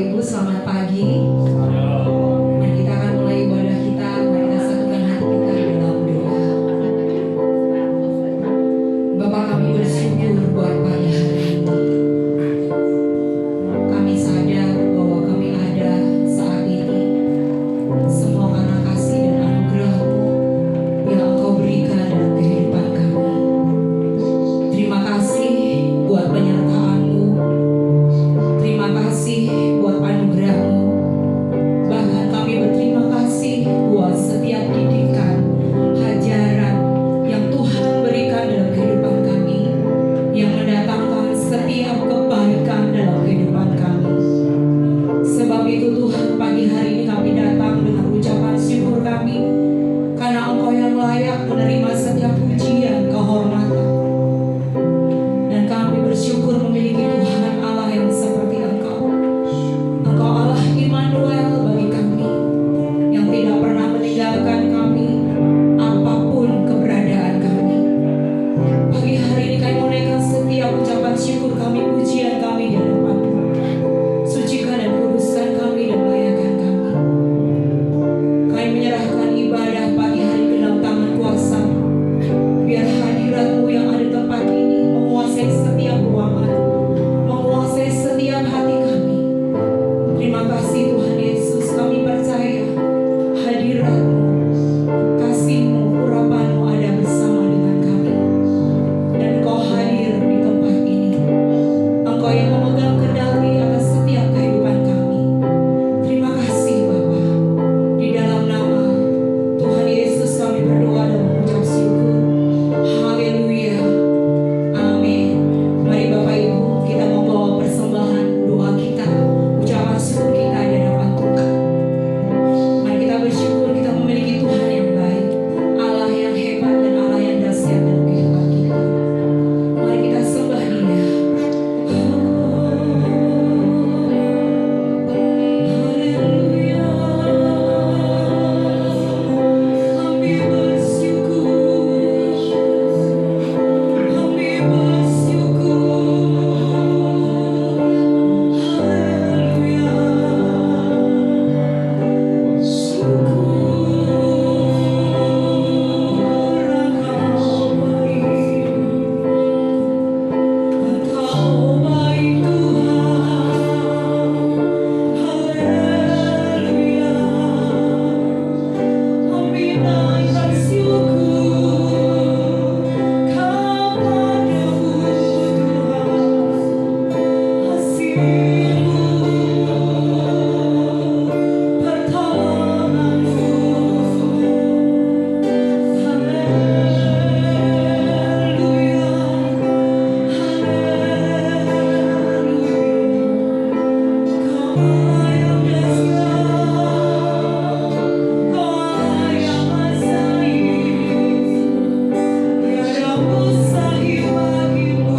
Ibu, selamat pagi. Mari kita akan mulai ibadah kita. Mari kita satukan hati kita dalam doa. Bapa, kami bersyukur buat pagi hari ini. Kami sadar bahwa kami ada saat ini semua karena kasih dan anugerah-Mu yang Engkau berikan dalam kehidupan kami. Terima kasih buat penyertaan-Mu. Terima kasih buat anugerah-Mu. Bahkan kami berterima kasih buat setiap didikan, ajaran yang Tuhan berikan dalam kehidupan kami, yang mendatangkan setiap kebaikan dalam kehidupan kami. Sebab itu Tuhan, pagi hari ini kami datang dengan ucapan syukur kami, karena Engkau yang layak menerima setiap pujian, kehormatan. Dan kami bersyukur memiliki Tuhan Allah yang seperti Engkau. Engkau Allah Immanuel bagi kami, yang tidak pernah meninggalkan kami apapun keberadaan kami. Pagi hari ini kami menaikkan setiap ucapan syukur kami, pujian kami di hadapan-Mu. Sucikan dan kuduskan kami dan layakan kami. Kami menyerahkan ibadah pagi hari ke dalam tangan kuasa. Biar hadirat-Mu yang ada di tempat ini menguasai setiap ruangan, menguasai setiap hati kami. Terima kasih Tuhan Yesus, kami percaya hadirat-Mu, kasih-Mu, urapan-Mu ada bersama dengan kami. Dan Engkau hadir di tempat ini. Engkau yang memegang kendali atas setiap kehidupan kami. Terima kasih Bapa. Di dalam nama Tuhan Yesus kami berdoa dan mengucap syukur. Haleluya. Amin. Mari Bapak Ibu, kita membawa persembahan doa kita, ucapan syukur kita di hadapan Tuhan. Mari kita bersyukur kita memiliki Tuhan yang baik, Allah yang hebat dan Allah yang dahsyat dalam kehidupan kita. Mari kita sembah Dia. Haleluya. Kami bersyukur. Kami bersyukur. Haleluya. Syukur Engkau baik. Engkau baik Tuhan. Haleluya. Kami naikkan syukur kepadamu Tuhan. Kasih-Mu, pertolongan-Mu. Haleluya. Kau yang dahsyat, Kau yang ajaib. Tiada mustahil bagimu,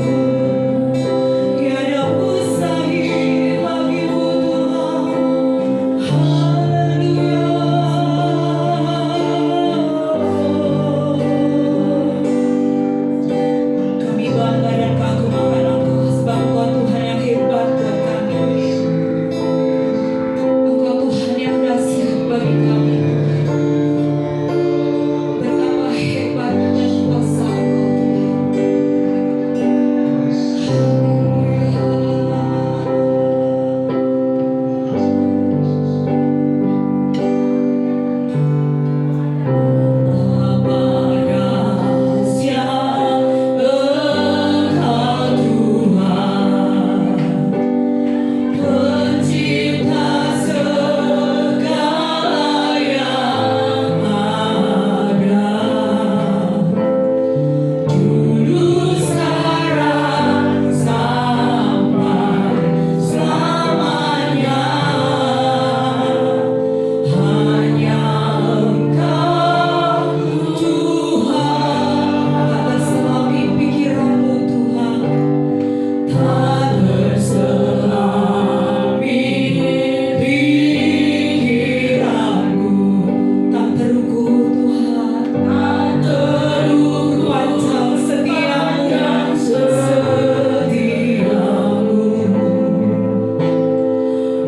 tiada mustahil bagimu Tuhan. Haleluya. Kami bangga dan kagum akan Engkau, sebab Engkau Tuhan yang hebat buat kami.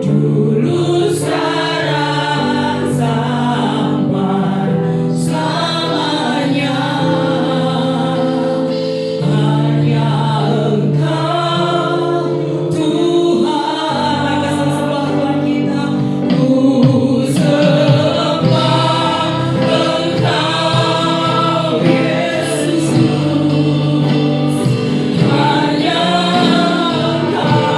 dulu sekarang sampai selamanya. Hanya Engkau Tuhan. Mari kita sembah Tuhan kita. Ku sembah Engkau Yesus. Hanya Engkau.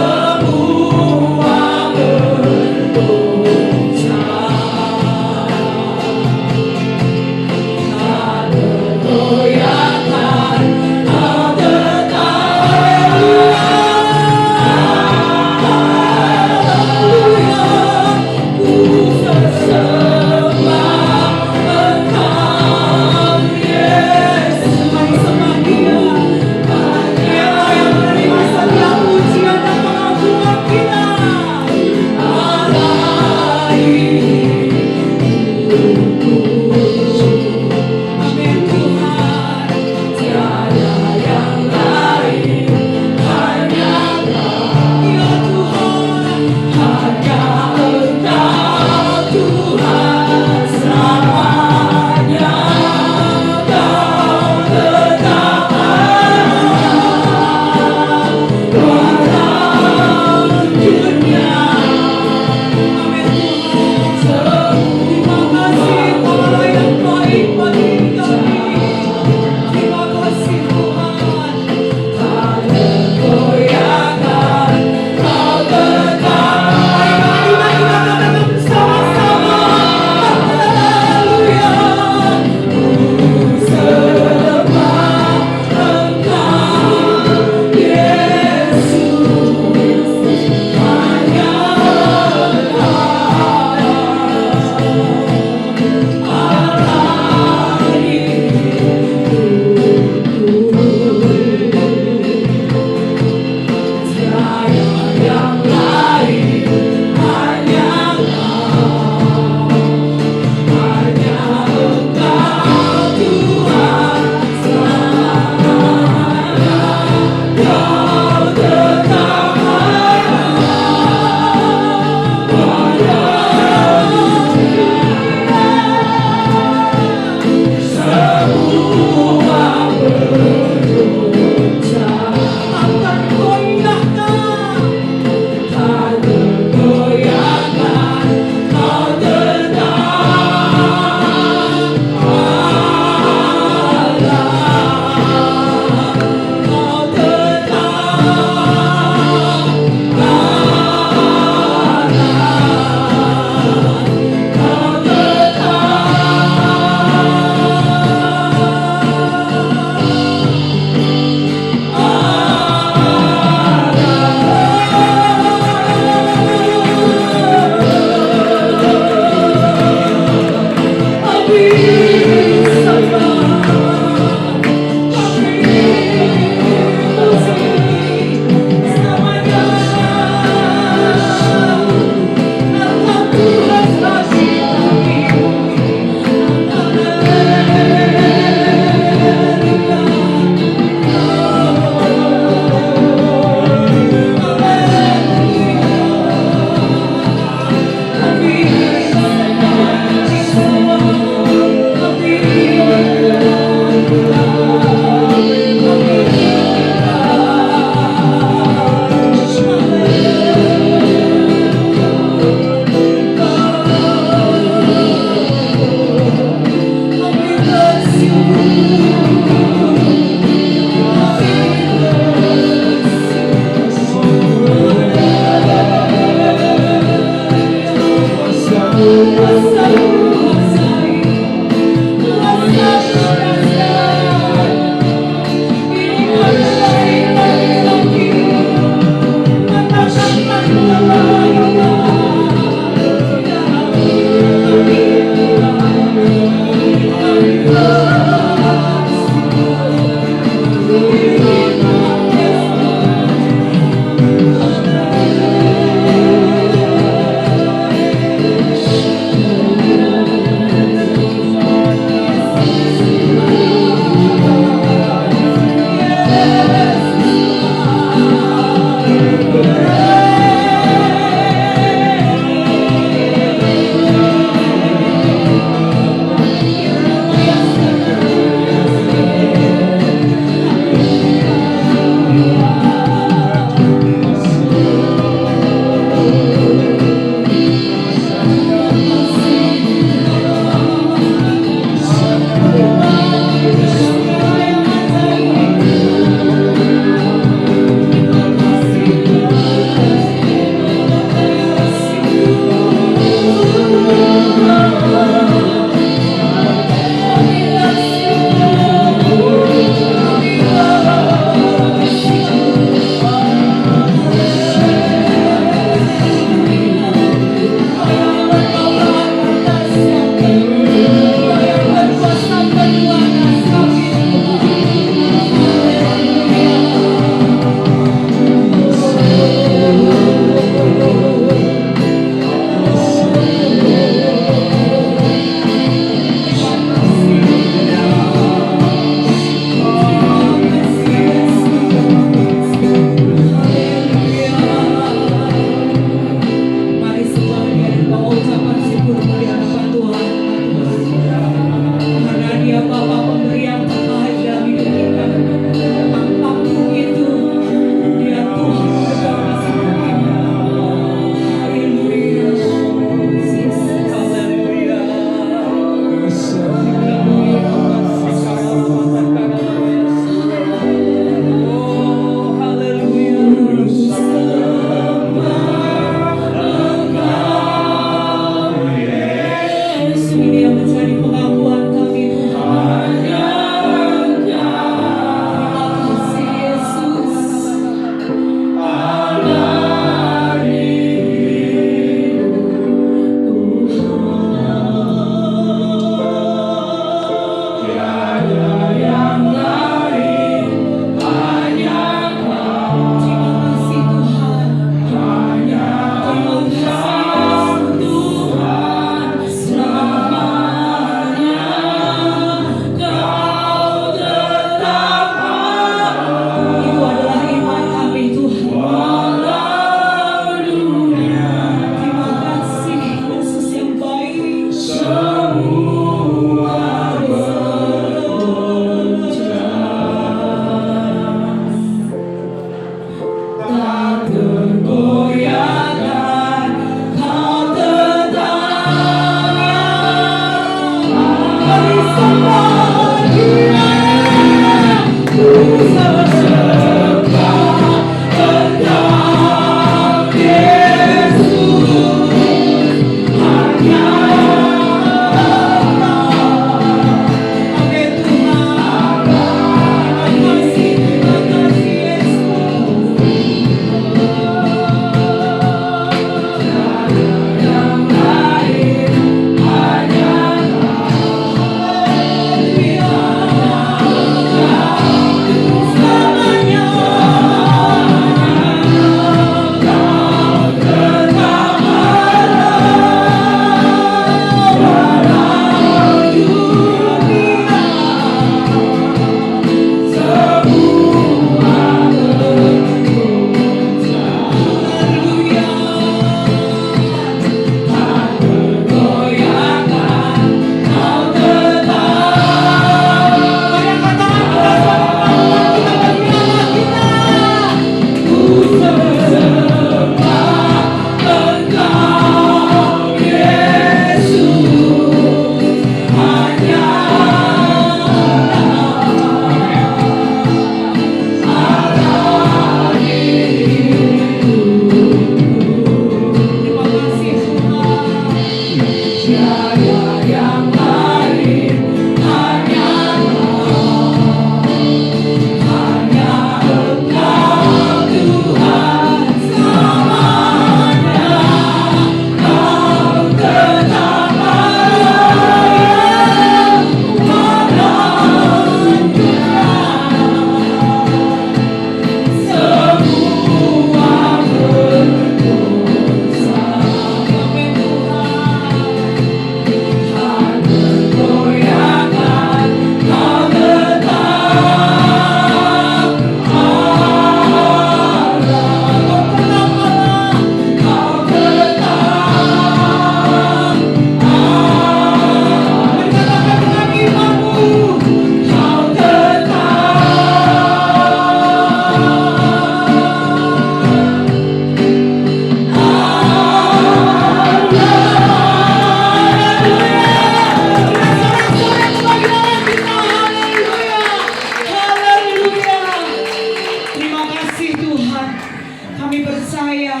Kami percaya,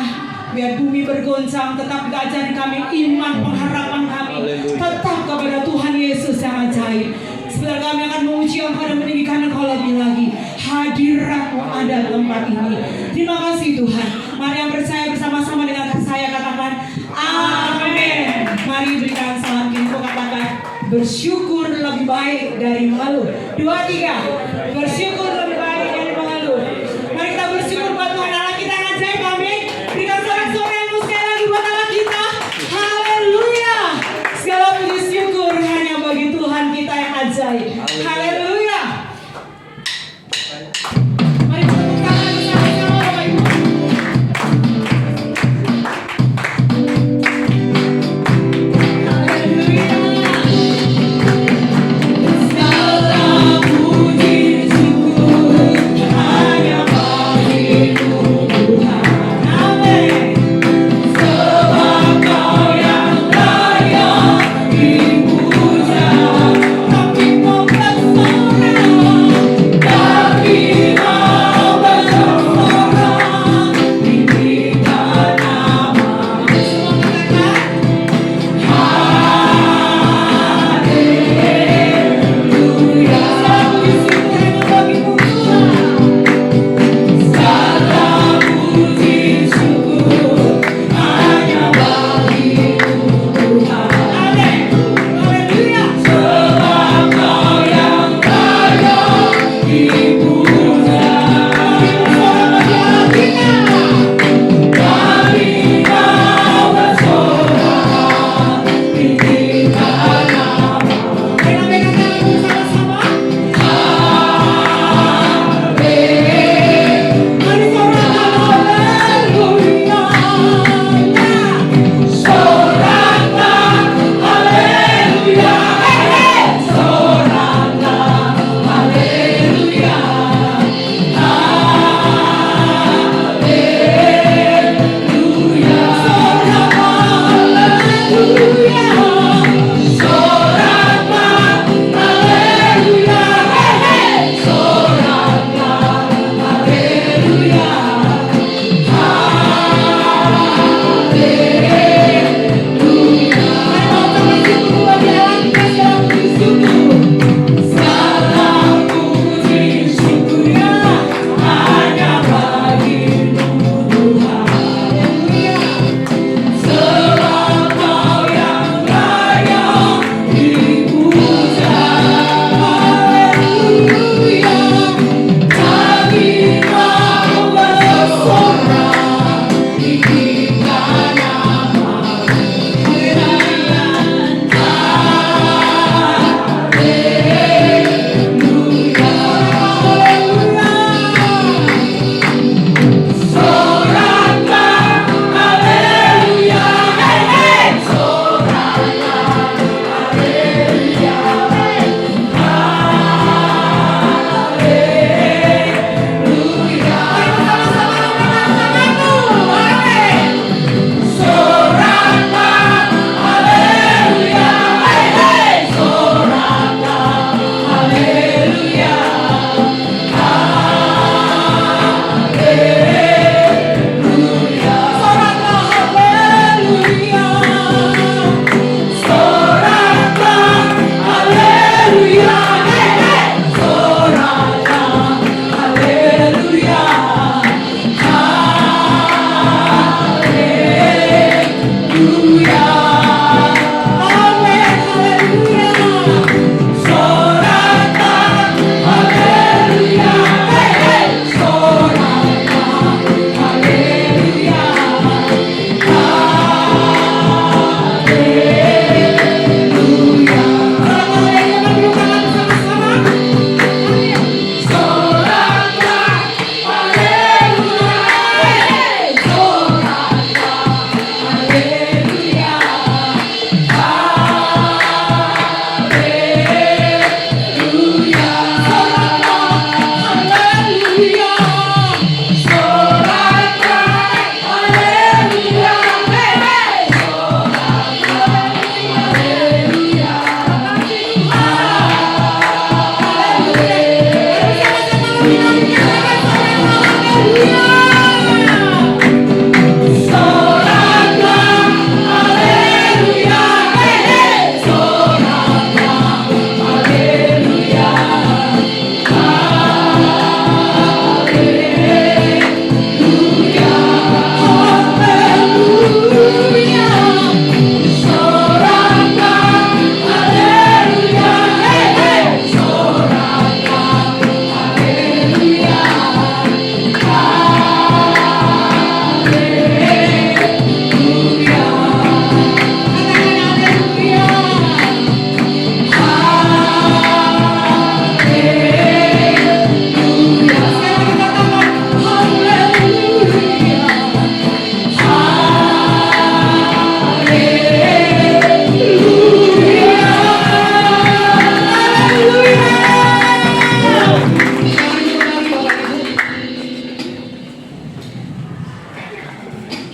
biar bumi bergoncang, tetap diajari kami iman, pengharapan kami tetap kepada Tuhan Yesus yang ajaib. Sebentar kami akan memuji Engkau dan meninggikan Engkau lebih lagi. Hadirat-Mu ada di tempat ini. Terima kasih Tuhan. Mari yang percaya bersama-sama dengan saya katakan amin. Mari berikan salam kita, katakan bersyukur lebih baik dari mengeluh. 2, 3. Bersyukur lebih baik dari mengeluh. Mari kita bersyukur buat Tuhan Allah kita yang ajaib. Amin. Berikan sorak-sorai yang sekali lagi buat Allah kita. Haleluya. Segala puji syukur hanya bagi Tuhan kita yang ajaib. Haleluya. Mari tepuk tangan bersama-sama Bapak Ibu. Haleluya. Segala puji syukur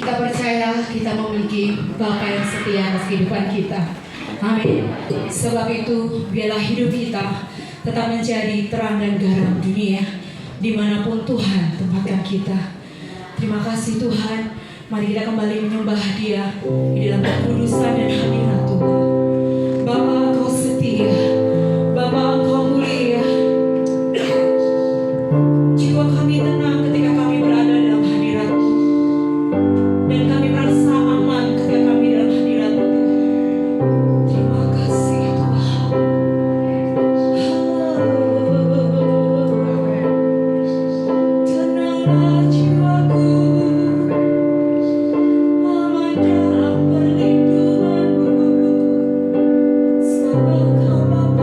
Kita percaya kita memiliki Bapa yang setia atas kehidupan kita. Amin. Sebab itu biarlah hidup kita tetap menjadi terang dan garam dunia dimanapun Tuhan tempatkan kita. Terima kasih Tuhan. Mari kita kembali menyembah Dia di dalam kekudusan dan hadirat Tuhan. Bapa, Engkau setia. Bapa, Engkau mulia. Jiwa kami tenang ketika kami berada dalam hadirat-Mu, dan kami merasa aman ketika kami dalam hadirat-Mu. Terima kasih Tuhan. Tenanglah jiwaku, aman dalam perlindungan-Mu. Sebab Kau Bapa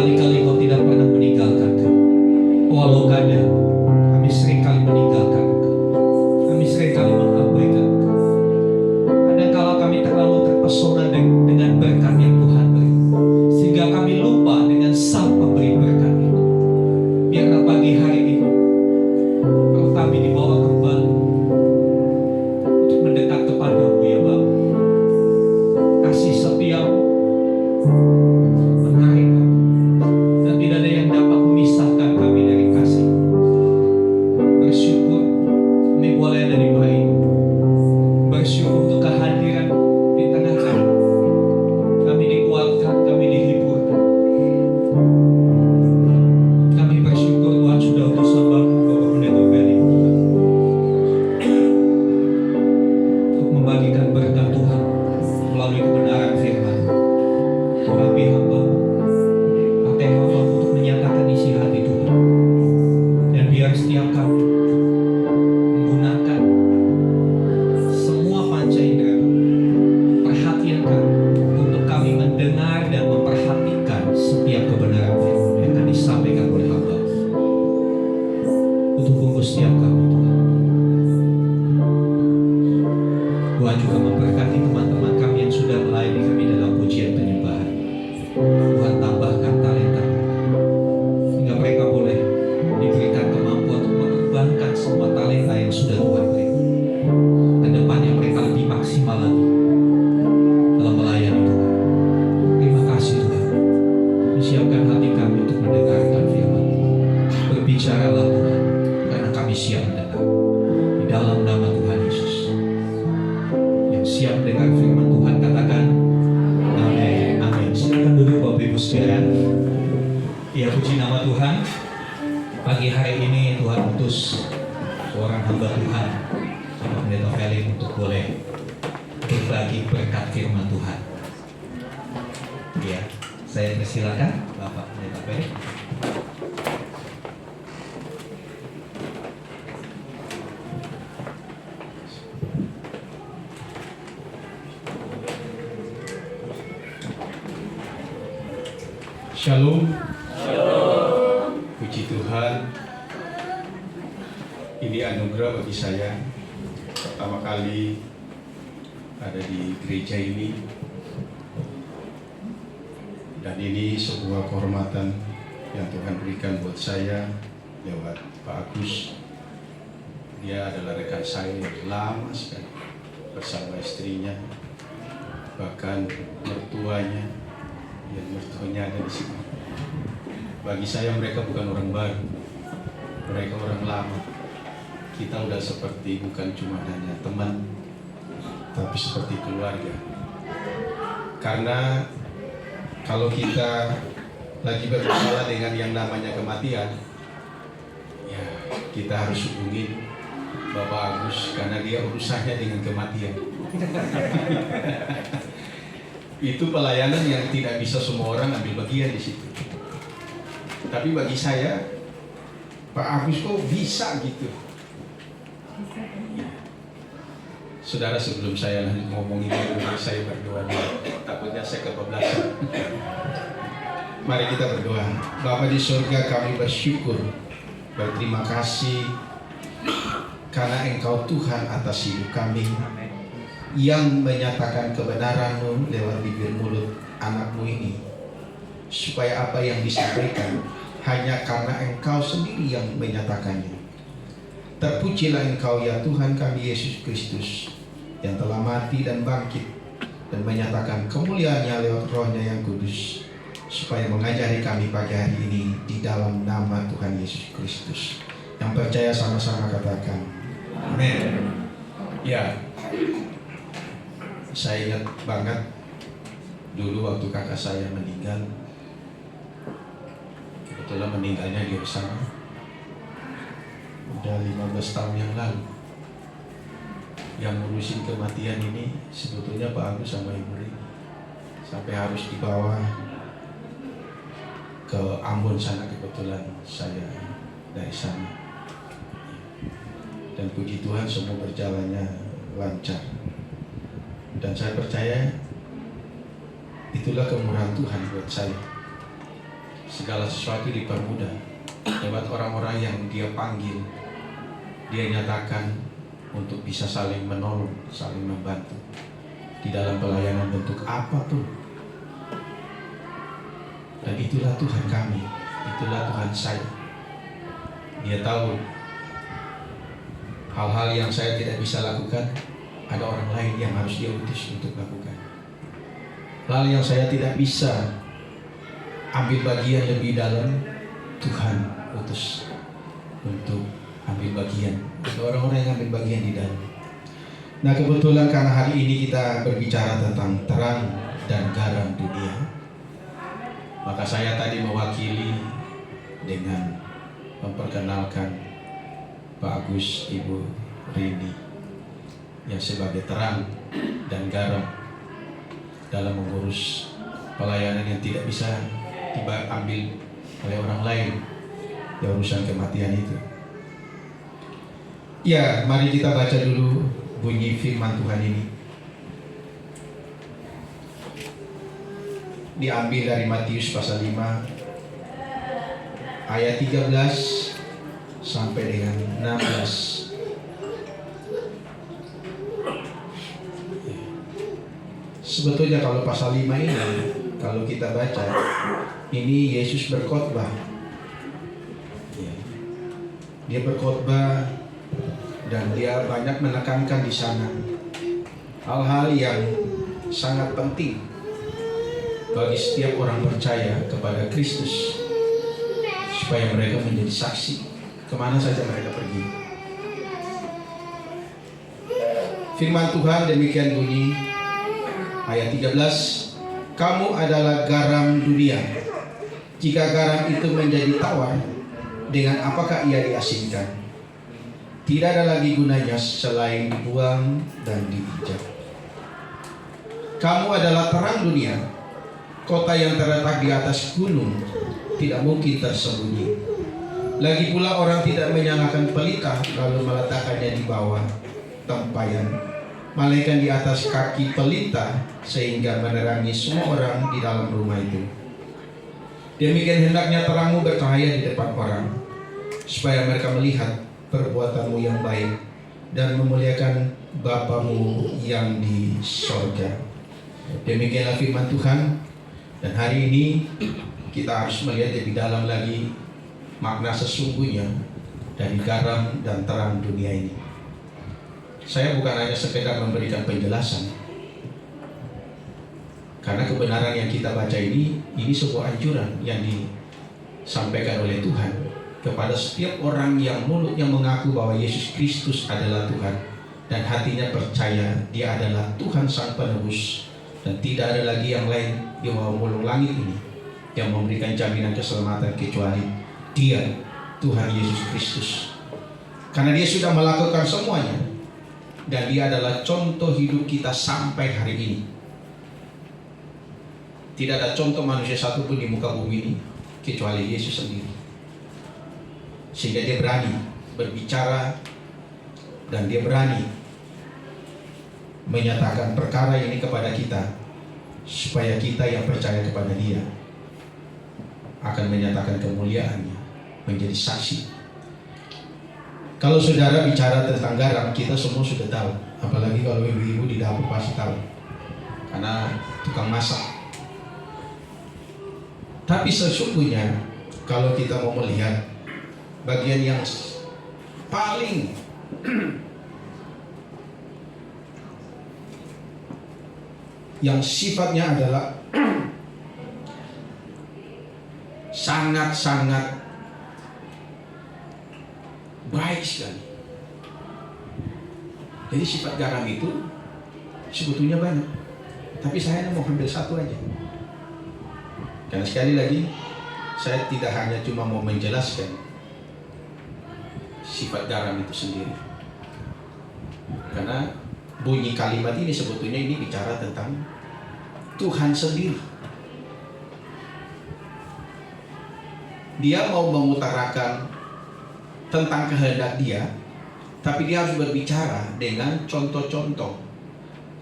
berkali-kali Engkau tidak pernah meninggalkan kami. Walau kadang kami seringkali meninggalkan Engkau, kami seringkali mengabaikan Engkau. Kadangkala kami terlalu terpesona dengan berkat yang Tuhan beri, sehingga kami lupa dengan Sang pemberi berkat itu. Biarlah pagi hari ini roh kami dibawa kembali untuk mendekat kepada-Mu ya Bapa. Kasih setiamu menarik kami, dan tidak ada yang dapat memisahkan kami dari kasih. Bersyukur kami boleh ada di bayi, bersyukur untuk kehadiran di tengah kami. Kami dikuatkan, kami dihiburkan. Kami bersyukur Tuhan sudah utus hamba-Mu Bapak Pendeta Feli untuk membagikan berkat Tuhan melalui kebenaran firman. Urapi hamba-Mu, pakai hamba-Mu untuk menyatakan isi hati Tuhan. Dan biar setiap kami menggunakan semua panca indera, perhatian kami untuk kami mendengar dan memperhatikan setiap kebenaran firman yang akan disampaikan oleh hamba. Untuk bungkus setiap kami Tuhan. Tuhan juga memberkati teman-teman kami yang sudah melayani kami dalam pujian penyembahan. Tuhan tambahkan talenta sehingga mereka boleh diberikan kemampuan untuk mengembangkan semua talenta yang sudah Tuhan beri. Ke depannya mereka lebih maksimal lagi dalam melayani Tuhan. Terima kasih Tuhan. Siapkan hati kami untuk mendengarkan firman. Berbicaralah Tuhan, karena kami siap mendengar. Di dalam nama Tuhan Yesus. Yang siap dengar firman Tuhan katakan amin. Amin. Silakan duduk Bapak Ibu sekalian. Ya, puji nama Tuhan. Pagi hari ini Tuhan utus seorang hamba Tuhan, Bapak Pendeta Feli, untuk boleh berbagi berkat firman Tuhan. Ya, saya persilakan Bapak Pendeta Feli. Shalom. Puji Tuhan. Ini anugerah bagi saya. Pertama kali ada di gereja ini. Dan ini sebuah kehormatan yang Tuhan berikan buat saya lewat Pak Agus. Dia adalah rekan saya yang lama sekali bersama istrinya, bahkan mertuanya. Yang mertuanya ada di sini. Bagi saya mereka bukan orang baru, mereka orang lama. Kita udah seperti bukan cuma hanya teman, tapi seperti keluarga. Karena kalau kita lagi bermasalah dengan yang namanya kematian, ya kita harus hubungi Bapak Agus karena dia urusannya dengan kematian. Itu pelayanan yang tidak bisa semua orang ambil bagian di situ. Tapi bagi saya, Pak Agus kok bisa gitu. Saudara, sebelum saya ngomong ini, saya berdoa dulu. Takutnya saya kebablasan. Mari kita berdoa. Bapa di surga, kami bersyukur, berterima kasih karena Engkau Tuhan atas hidup kami, yang menyatakan kebenaran-Mu lewat bibir mulut anak-Mu ini, supaya apa yang disampaikan hanya karena Engkau sendiri yang menyatakannya. Terpujilah Engkau ya Tuhan kami Yesus Kristus, yang telah mati dan bangkit dan menyatakan kemuliaan-Nya lewat Roh-Nya yang kudus, supaya mengajari kami pagi hari ini di dalam nama Tuhan Yesus Kristus. Yang percaya sama-sama katakan amin. Ya, saya ingat banget dulu waktu kakak saya meninggal. Kebetulan meninggalnya di sana udah 15 tahun yang lalu. Yang ngurusin kematian ini sebetulnya Pak Agus sama Ibu Rini, sampai harus dibawa ke Ambon sana. Kebetulan saya dari sana, dan puji Tuhan semua berjalannya lancar. Dan saya percaya itulah kemurahan Tuhan buat saya. segala sesuatu dipermudah lewat orang-orang yang Dia panggil, Dia nyatakan untuk bisa saling menolong, saling membantu di dalam pelayanan bentuk apapun. Dan itulah Tuhan kami, itulah Tuhan saya. Dia tahu hal-hal yang saya tidak bisa lakukan, ada orang lain yang harus Dia utus untuk lakukan. Hal yang saya tidak bisa ambil bagian lebih dalam, Tuhan utus untuk ambil bagian. Ada orang-orang yang ambil bagian di dalam. Nah, kebetulan karena hari ini kita berbicara tentang terang dan garam dunia, maka saya tadi mewakili dengan memperkenalkan Pak Agus, Ibu Rini yang sebagai terang dan garam dalam mengurus pelayanan yang tidak bisa diambil oleh orang lain, ya urusan kematian itu. Ya, mari kita baca dulu bunyi firman Tuhan ini. Diambil dari Matius pasal 5 ayat 13 sampai dengan 16. Sebetulnya kalau pasal 5 ini, kalau kita baca, ini Yesus berkhotbah. Dia berkhotbah dan Dia banyak menekankan di sana hal-hal yang sangat penting bagi setiap orang percaya kepada Kristus, supaya mereka menjadi saksi kemana saja mereka pergi. Firman Tuhan demikian bunyi, ayat 13, kamu adalah garam dunia. Jika garam itu menjadi tawar, dengan apakah ia diasinkan? Tidak ada lagi gunanya selain dibuang dan diinjak. Kamu adalah terang dunia. Kota yang terletak di atas gunung tidak mungkin tersembunyi. Lagi pula orang tidak menyalakan pelita lalu meletakkannya di bawah tempayan, melainkan di atas kaki pelita sehingga menerangi semua orang di dalam rumah itu. Demikian hendaknya terangmu bercahaya di depan orang, supaya mereka melihat perbuatanmu yang baik dan memuliakan Bapamu yang di sorga. Demikianlah firman Tuhan. Dan hari ini kita harus melihat lebih dalam lagi makna sesungguhnya dari garam dan terang dunia ini. Saya bukan hanya sekedar memberikan penjelasan, karena kebenaran yang kita baca ini sebuah anjuran yang disampaikan oleh Tuhan kepada setiap orang yang mulutnya mengaku bahwa Yesus Kristus adalah Tuhan dan hatinya percaya Dia adalah Tuhan Sang Penebus, dan tidak ada lagi yang lain di bawah mulung langit ini yang memberikan jaminan keselamatan kecuali Dia, Tuhan Yesus Kristus. Karena Dia sudah melakukan semuanya, dan Dia adalah contoh hidup kita sampai hari ini. Tidak ada contoh manusia satupun di muka bumi ini kecuali Yesus sendiri. Sehingga Dia berani berbicara dan Dia berani menyatakan perkara ini kepada kita, supaya kita yang percaya kepada Dia akan menyatakan kemuliaannya, menjadi saksi. Kalau saudara bicara tentang garam, kita semua sudah tahu. Apalagi kalau ibu-ibu di dapur pasti tahu, karena tukang masak. Tapi sesungguhnya kalau kita mau melihat bagian yang paling yang sifatnya adalah sangat-sangat baik sekali. Jadi sifat garam itu sebetulnya banyak, tapi saya mau ambil satu aja. Karena sekali lagi saya tidak hanya cuma mau menjelaskan sifat garam itu sendiri, karena bunyi kalimat ini sebetulnya ini bicara tentang Tuhan sendiri. Dia mau mengutarakan tentang kehendak Dia, tapi Dia harus berbicara dengan contoh-contoh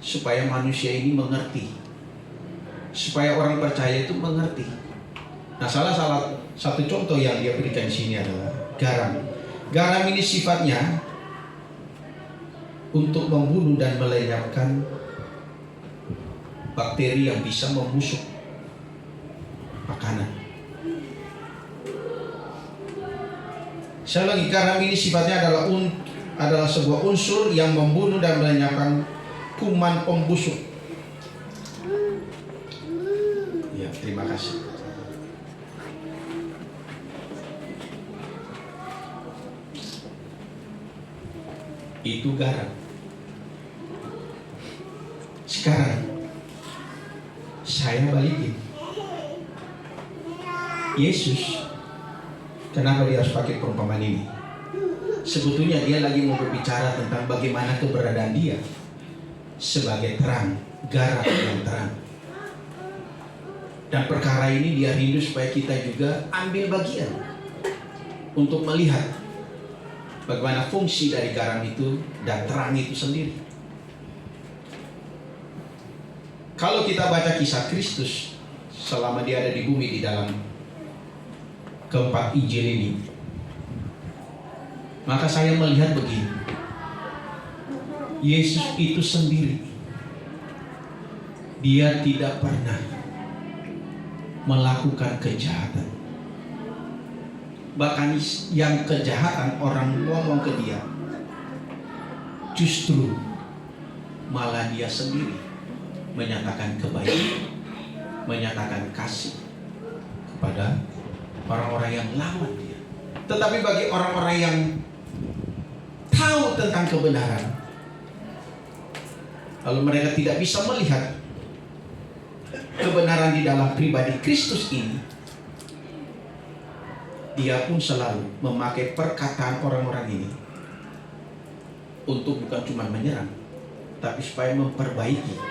supaya manusia ini mengerti, supaya orang percaya itu mengerti. Nah, salah satu contoh yang dia berikan di sini adalah garam. Garam ini sifatnya untuk membunuh dan melenyapkan bakteri yang bisa membusuk makanan. Saya lagi, garam ini sifatnya adalah sebuah unsur yang membunuh dan melenyapkan kuman pembusuk. Ya, terima kasih. Itu garam. Sekarang saya balikin. Yesus, kenapa dia harus pakai perumpamaan ini? Sebetulnya dia lagi mau berbicara tentang bagaimana keberadaan dia sebagai terang, garam yang terang. Dan perkara ini dia rindu supaya kita juga ambil bagian untuk melihat bagaimana fungsi dari garam itu dan terang itu sendiri. Kalau kita baca kisah Kristus selama dia ada di bumi di dalam keempat Injil ini, maka saya melihat begini. Yesus itu sendiri, dia tidak pernah melakukan kejahatan. Bahkan yang kejahatan orang ngomong ke dia, justru malah dia sendiri menyatakan kebaikan, menyatakan kasih kepada orang-orang yang lawan dia. Tetapi bagi orang-orang yang tahu tentang kebenaran, lalu mereka tidak bisa melihat kebenaran di dalam pribadi Kristus ini, dia pun selalu memakai perkataan orang-orang ini untuk bukan cuma menyerang, tapi supaya memperbaiki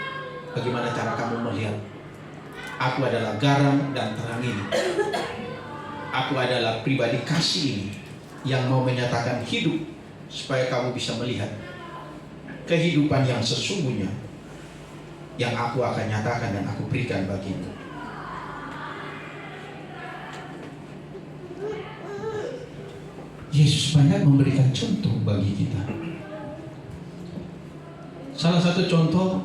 bagaimana cara kamu melihat. Aku adalah garam dan terang ini. Aku adalah pribadi kasih ini yang mau menyatakan hidup supaya kamu bisa melihat kehidupan yang sesungguhnya yang aku akan nyatakan dan aku berikan bagimu. Yesus banyak memberikan contoh bagi kita. Salah satu contoh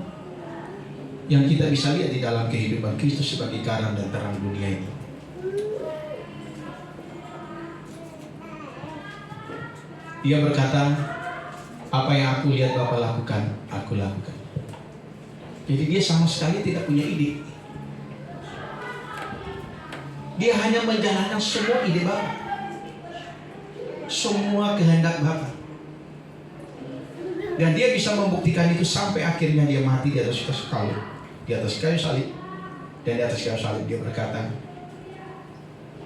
yang kita bisa lihat di dalam kehidupan Kristus sebagai garam dan terang dunia ini, dia berkata, apa yang aku lihat Bapa lakukan, aku lakukan. Jadi dia sama sekali tidak punya ide. Dia hanya menjalankan semua ide Bapa, semua kehendak Bapa. Dan dia bisa membuktikan itu sampai akhirnya dia mati di atas kayu salib. Dan di atas kayu salib dia berkata,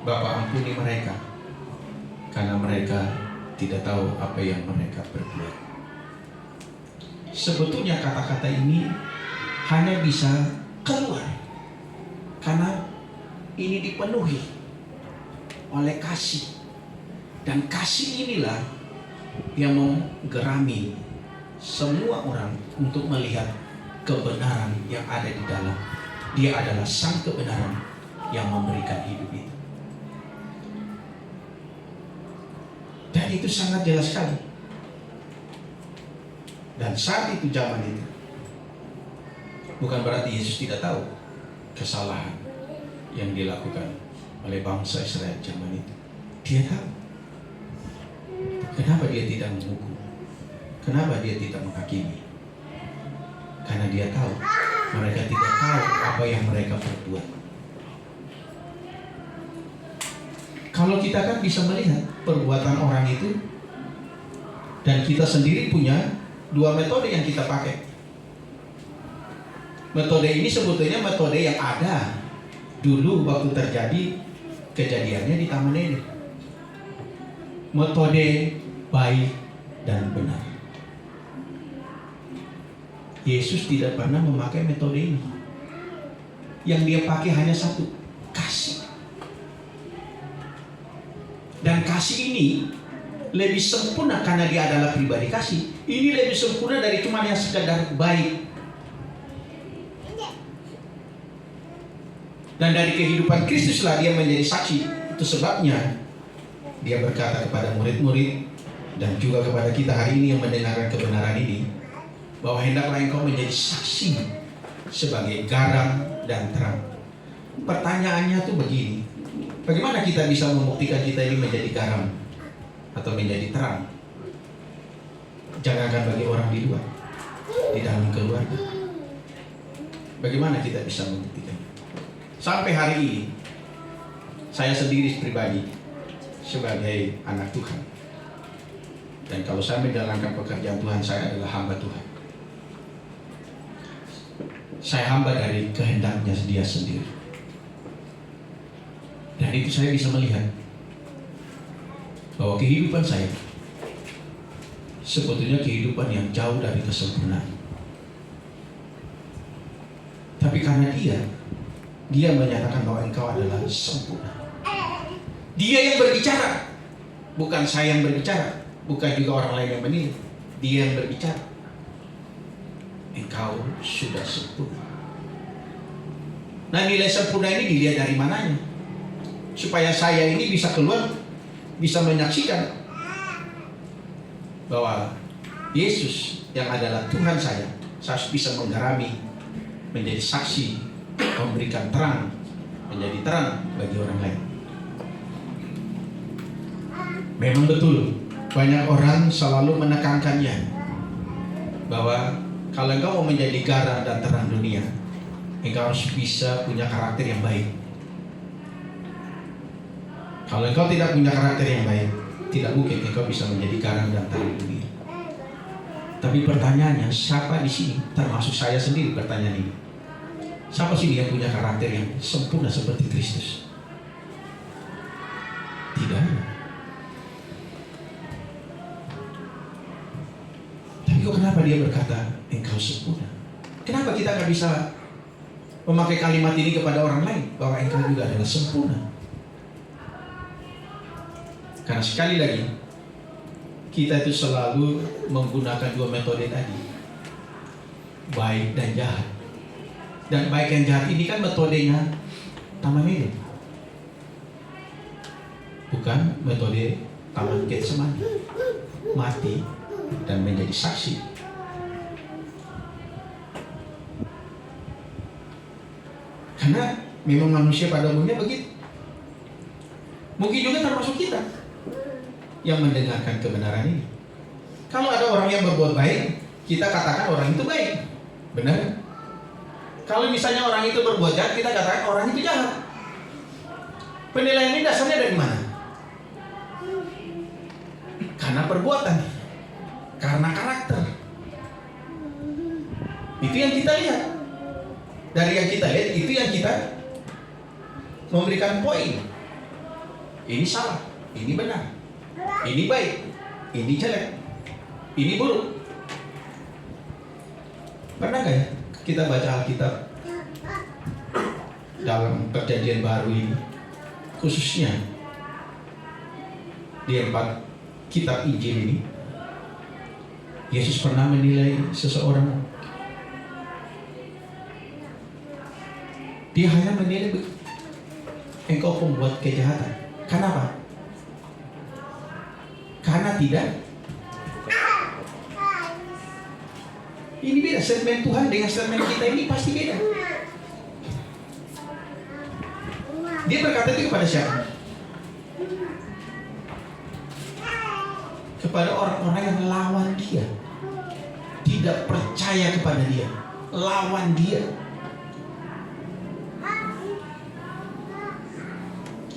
Bapa, ampuni mereka, karena mereka tidak tahu apa yang mereka berbuat. Sebetulnya kata-kata ini hanya bisa keluar karena ini dipenuhi oleh kasih. Dan kasih inilah yang menggerami semua orang untuk melihat kebenaran yang ada di dalam. Dia adalah sang kebenaran yang memberikan hidup itu. Dan itu sangat jelas sekali. Dan saat itu, zaman itu, bukan berarti Yesus tidak tahu kesalahan yang dilakukan oleh bangsa Israel zaman itu. Dia tahu. Kenapa dia tidak menghukum? Kenapa dia tidak menghakimi? Karena dia tahu mereka tidak tahu apa yang mereka perbuat. Kalau kita kan bisa melihat perbuatan orang itu, dan kita sendiri punya dua metode yang kita pakai. Metode ini sebetulnya metode yang ada dulu waktu terjadi kejadiannya di Taman Eden. Metode baik dan benar. Yesus tidak pernah memakai metode ini. Yang dia pakai hanya satu, kasih. Dan kasih ini lebih sempurna karena dia adalah pribadi kasih. Ini lebih sempurna dari cuma yang sekedar baik. Dan dari kehidupan Kristuslah dia menjadi saksi. Itu sebabnya dia berkata kepada murid-murid dan juga kepada kita hari ini yang mendengarkan kebenaran ini, bahwa hendaklah engkau menjadi saksi sebagai garam dan terang. Pertanyaannya tuh begini, bagaimana kita bisa membuktikan kita ini menjadi garam atau menjadi terang? Jangankan bagi orang di luar, di dalam keluarga, bagaimana kita bisa membuktikan? Sampai hari ini saya sendiri pribadi sebagai anak Tuhan, dan kalau saya menjalankan pekerjaan Tuhan, saya adalah hamba Tuhan. Saya hamba dari kehendaknya dia sendiri. Dan itu saya bisa melihat bahwa kehidupan saya sebetulnya kehidupan yang jauh dari kesempurnaan. Tapi karena dia menyatakan bahwa engkau adalah sempurna. Dia yang berbicara, bukan saya yang berbicara, bukan juga orang lain yang menilai. Dia yang berbicara. Engkau sudah sempurna. Nah, nilai sempurna ini dilihat dari mananya? Supaya saya ini bisa keluar, bisa menyaksikan bahwa Yesus yang adalah Tuhan saya harus bisa menggarami, menjadi saksi, memberikan terang, menjadi terang bagi orang lain. Memang betul, banyak orang selalu menekankannya bahwa kalau engkau mau menjadi garam dan terang dunia, engkau harus bisa punya karakter yang baik. Kalau engkau tidak punya karakter yang baik, tidak mungkin engkau bisa menjadi garam dan terang dunia. Tapi pertanyaannya, siapa di sini? Termasuk saya sendiri pertanyaan ini. Siapa sih yang punya karakter yang sempurna seperti Kristus? Tidak ada. Tapi kok kenapa dia berkata engkau sempurna? Kenapa kita nggak bisa memakai kalimat ini kepada orang lain bahwa engkau juga adalah sempurna? Karena sekali lagi kita itu selalu menggunakan dua metode tadi, baik dan jahat. Dan baik dan jahat ini kan metodenya Taman Eden, bukan metode Taman Getsemani, mati dan menjadi saksi. Karena memang manusia pada umumnya begitu. Mungkin juga termasuk kita yang mendengarkan kebenaran ini. Kalau ada orang yang berbuat baik, kita katakan orang itu baik, benar? Kalau misalnya orang itu berbuat jahat, kita katakan orang itu jahat. Penilaian ini dasarnya dari mana? Karena perbuatan, karena karakter. Itu yang kita lihat. Dari yang kita lihat, itu yang kita memberikan poin. Ini salah, ini benar, ini baik, ini jelek, ini buruk. Pernah gak ya kita baca Alkitab dalam Perjanjian Baru ini, khususnya di 4 kitab Injil ini, Yesus pernah menilai seseorang. Dia hanya menilai engkau pembuat kejahatan. Kenapa? Karena tidak. Ini beda, statement Tuhan dengan statement kita ini pasti beda. Dia berkata itu kepada siapa? Kepada orang-orang yang lawan dia, tidak percaya kepada dia, lawan dia.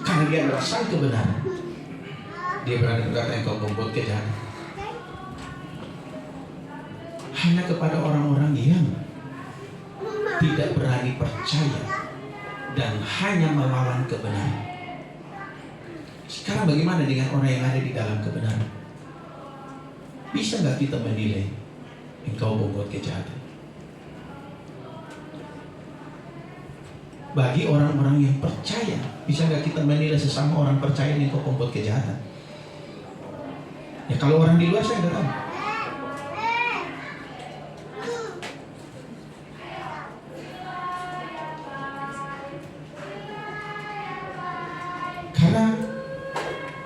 Karena dia adalah sang kebenaran. Dia berani berkata engkau pembuat kejahatan. Hanya kepada orang-orang yang tidak berani percaya dan hanya melawan kebenaran. Sekarang bagaimana dengan orang yang ada di dalam kebenaran? Bisa nggak kita menilai engkau membuat kejahatan? Bagi orang-orang yang percaya, bisa nggak kita menilai sesama orang percaya engkau membuat kejahatan? Ya kalau orang di luar saya nggak tahu.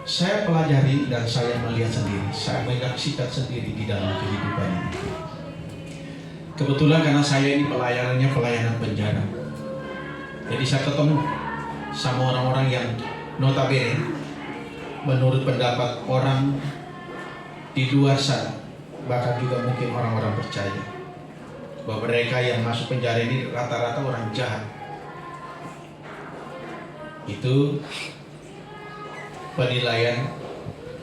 Saya pelajari dan saya melihat sendiri, saya menyaksikan sendiri di dalam kehidupan ini. Kebetulan karena saya ini pelayanannya pelayanan penjara, jadi saya ketemu sama orang-orang yang notabene menurut pendapat orang di luar sana, bahkan juga mungkin orang-orang percaya, bahwa mereka yang masuk penjara ini rata-rata orang jahat. Itu penilaian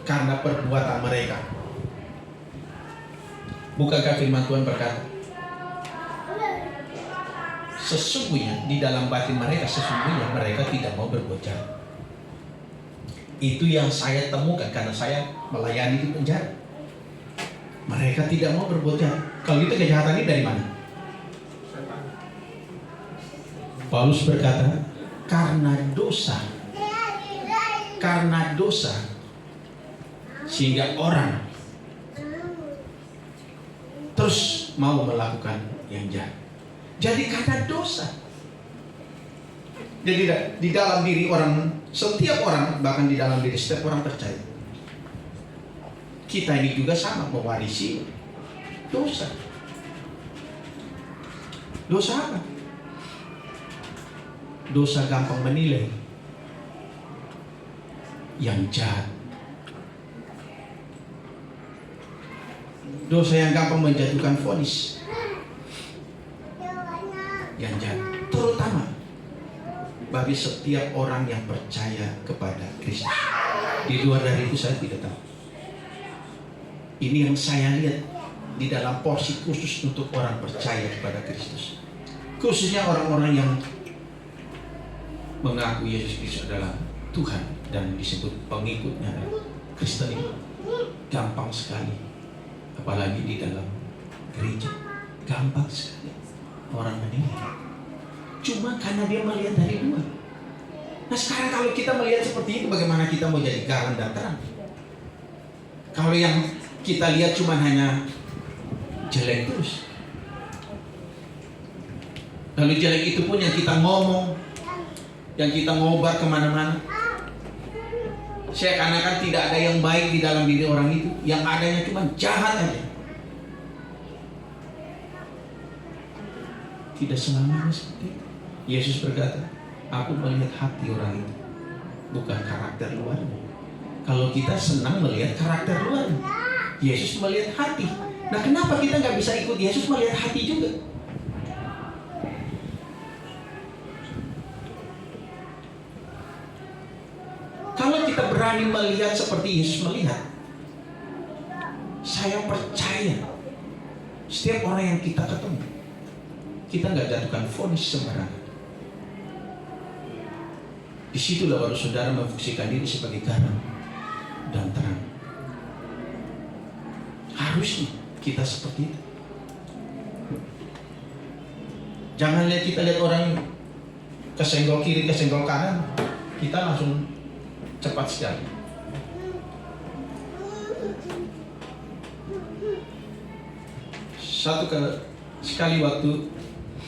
karena perbuatan mereka. Bukankah firman Tuhan berkata, sesungguhnya di dalam batin mereka, sesungguhnya mereka tidak mau berbuat jahat. Itu yang saya temukan karena saya melayani di penjara. Mereka tidak mau berbuat jahat. Kalau gitu kejahatan ini dari mana? Paulus berkata, karena dosa sehingga orang terus mau melakukan yang jahat. Jadi karena dosa. Jadi di dalam diri orang, setiap orang, bahkan di dalam diri setiap orang percaya, kita ini juga sama mewarisi dosa. Dosa apa? Dosa gampang menilai yang jahat. Dosa yang gampang menjatuhkan vonis yang jahat. Terutama bagi setiap orang yang percaya kepada Kristus. Di luar dari itu saya tidak tahu. Ini yang saya lihat di dalam porsi khusus untuk orang percaya kepada Kristus. Khususnya orang-orang yang mengaku Yesus Kristus adalah Tuhan dan disebut pengikutnya Kristen ini gampang sekali, apalagi di dalam gereja, gampang sekali orang menilai. Cuma karena dia melihat dari luar. Nah sekarang kalau kita melihat seperti itu, bagaimana kita mau jadi garam dan terang? Kalau yang kita lihat cuma hanya jelek terus, lalu jelek itu pun yang kita ngomong, yang kita ngobar kemana-mana, seakan-akan tidak ada yang baik di dalam diri orang itu, yang adanya cuma jahat aja. Tidak selamanya seperti itu. Yesus berkata, aku melihat hati orang itu, bukan karakter luarnya. Kalau kita senang melihat karakter luarnya, Yesus melihat hati. Nah kenapa kita nggak bisa ikut Yesus melihat hati juga? Kalau kita berani melihat seperti Yesus melihat, saya percaya setiap orang yang kita ketemu, kita nggak jatuhkan vonis sembarangan. Disitulah baru saudara memfungsikan diri sebagai garam dan terang. Harusnya kita seperti itu. Jangan kita lihat orang kesenggol kiri, kesenggol kanan, kita langsung cepat sekali. Sekali waktu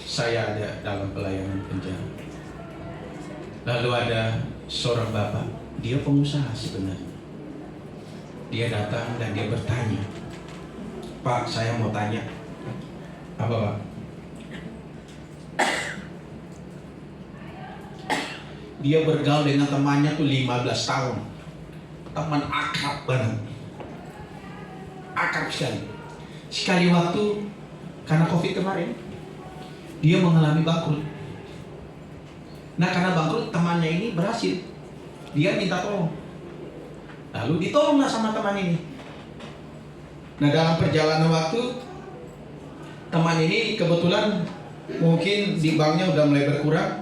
saya ada dalam pelayanan penjara. Lalu ada seorang bapak, dia pengusaha sebenarnya. Dia datang dan dia bertanya, Pak, saya mau tanya. Apa Pak? Dia bergaul dengan temannya tuh 15 tahun. Teman akrab banget. Akrab sekali. Sekali waktu, karena COVID kemarin, dia mengalami bangkrut. Nah karena bangkrut, temannya ini berhasil. Dia minta tolong. Lalu ditolonglah sama teman ini. Nah dalam perjalanan waktu, teman ini kebetulan mungkin di banknya udah mulai berkurang.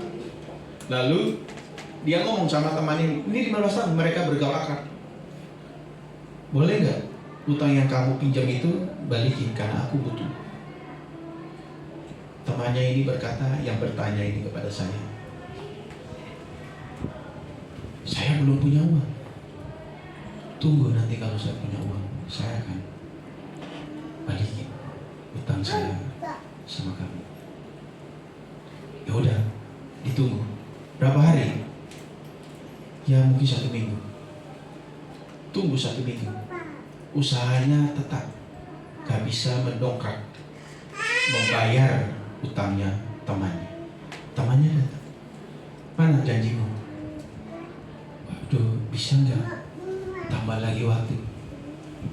Lalu dia ngomong sama teman ini 15 tahun mereka bergaul akrab. Boleh nggak utang yang kamu pinjam itu balikin karena aku butuh. Temannya ini berkata, yang bertanya ini kepada saya belum punya uang. Tunggu nanti kalau saya punya uang, saya akan balikin utang saya sama kamu. Ya udah, ditunggu. Berapa hari? Ya mungkin 1 minggu. Tunggu 1 minggu. Usahanya tetap gak bisa mendongkrak membayar utangnya temannya. Temannya datang, mana janjimu? Waduh, bisa nggak tambah lagi waktu?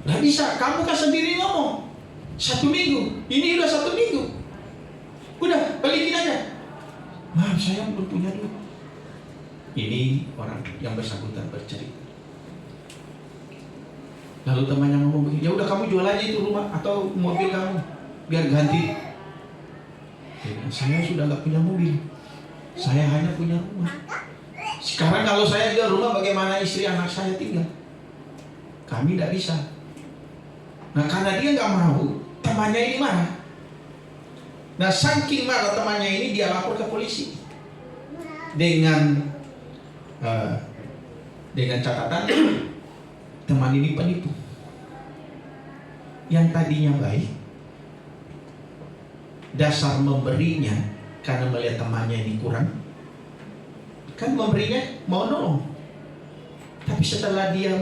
Nggak bisa, kamu kan sendiri ngomong 1 minggu. Ini udah 1 minggu. Udah, balikin aja. Maaf, saya belum punya duit. Ini orang yang bersangkutan bercerita. Lalu temannya ngomong begini, ya udah kamu jual aja itu rumah atau mobil kamu, biar ganti. Saya sudah nggak punya mobil, saya hanya punya rumah. Sekarang kalau saya jual rumah, bagaimana istri anak saya tinggal? Kami tidak bisa. Nah, karena dia nggak mau, temannya ini marah. Nah, saking marah temannya ini, dia lapor ke polisi dengan catatan teman ini penipu. Yang tadinya baik, dasar memberinya karena melihat temannya ini kurang, kan memberinya mau nolong. Tapi setelah dia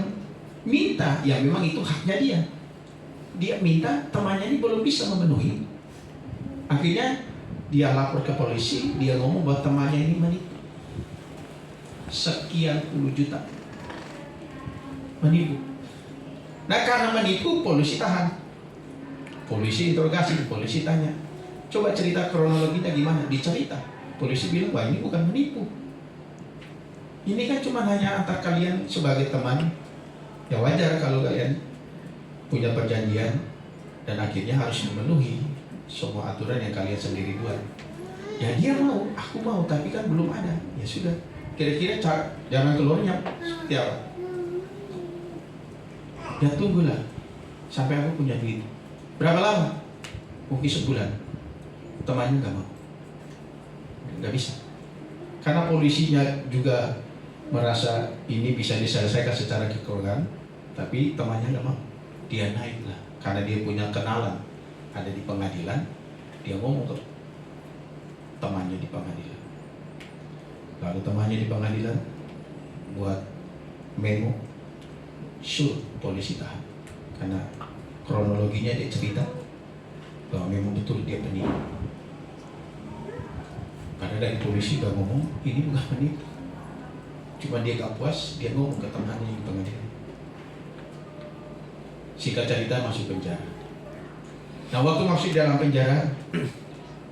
minta, ya memang itu haknya dia. Dia minta, temannya ini belum bisa memenuhi. Akhirnya dia lapor ke polisi, dia ngomong bahwa temannya ini menipu. Sekian puluh juta. Menipu. Nah, karena menipu, polisi tahan. Polisi interogasi, polisi tanya, coba cerita kronologinya gimana? Dicerita. Polisi bilang, wah ini bukan menipu. Ini kan cuma hanya antar kalian sebagai teman. Ya wajar kalau kalian punya perjanjian dan akhirnya harus memenuhi semua aturan yang kalian sendiri buat. Ya dia mau, aku mau, tapi kan belum ada. Ya sudah. Kira-kira jangan keluarnya seperti apa? Ya tunggulah sampai aku punya duit. Berapa lama? Mungkin sebulan. Temannya nggak mau, nggak bisa. Karena polisinya juga merasa ini bisa diselesaikan secara kekeluargaan, tapi temannya nggak mau. Dia naiklah karena dia punya kenalan ada di pengadilan. Dia ngomong ke temannya di pengadilan. Lalu temannya di pengadilan buat memo, suruh polisi tahan. Karena kronologinya dia cerita bahwa memang betul dia penipu. Karena dari polisi udah ngomong ini bukan penipu, cuma dia gak puas, dia ngomong ke temannya di pengadilan. Singkat cerita masuk penjara. Nah, waktu masuk dalam penjara,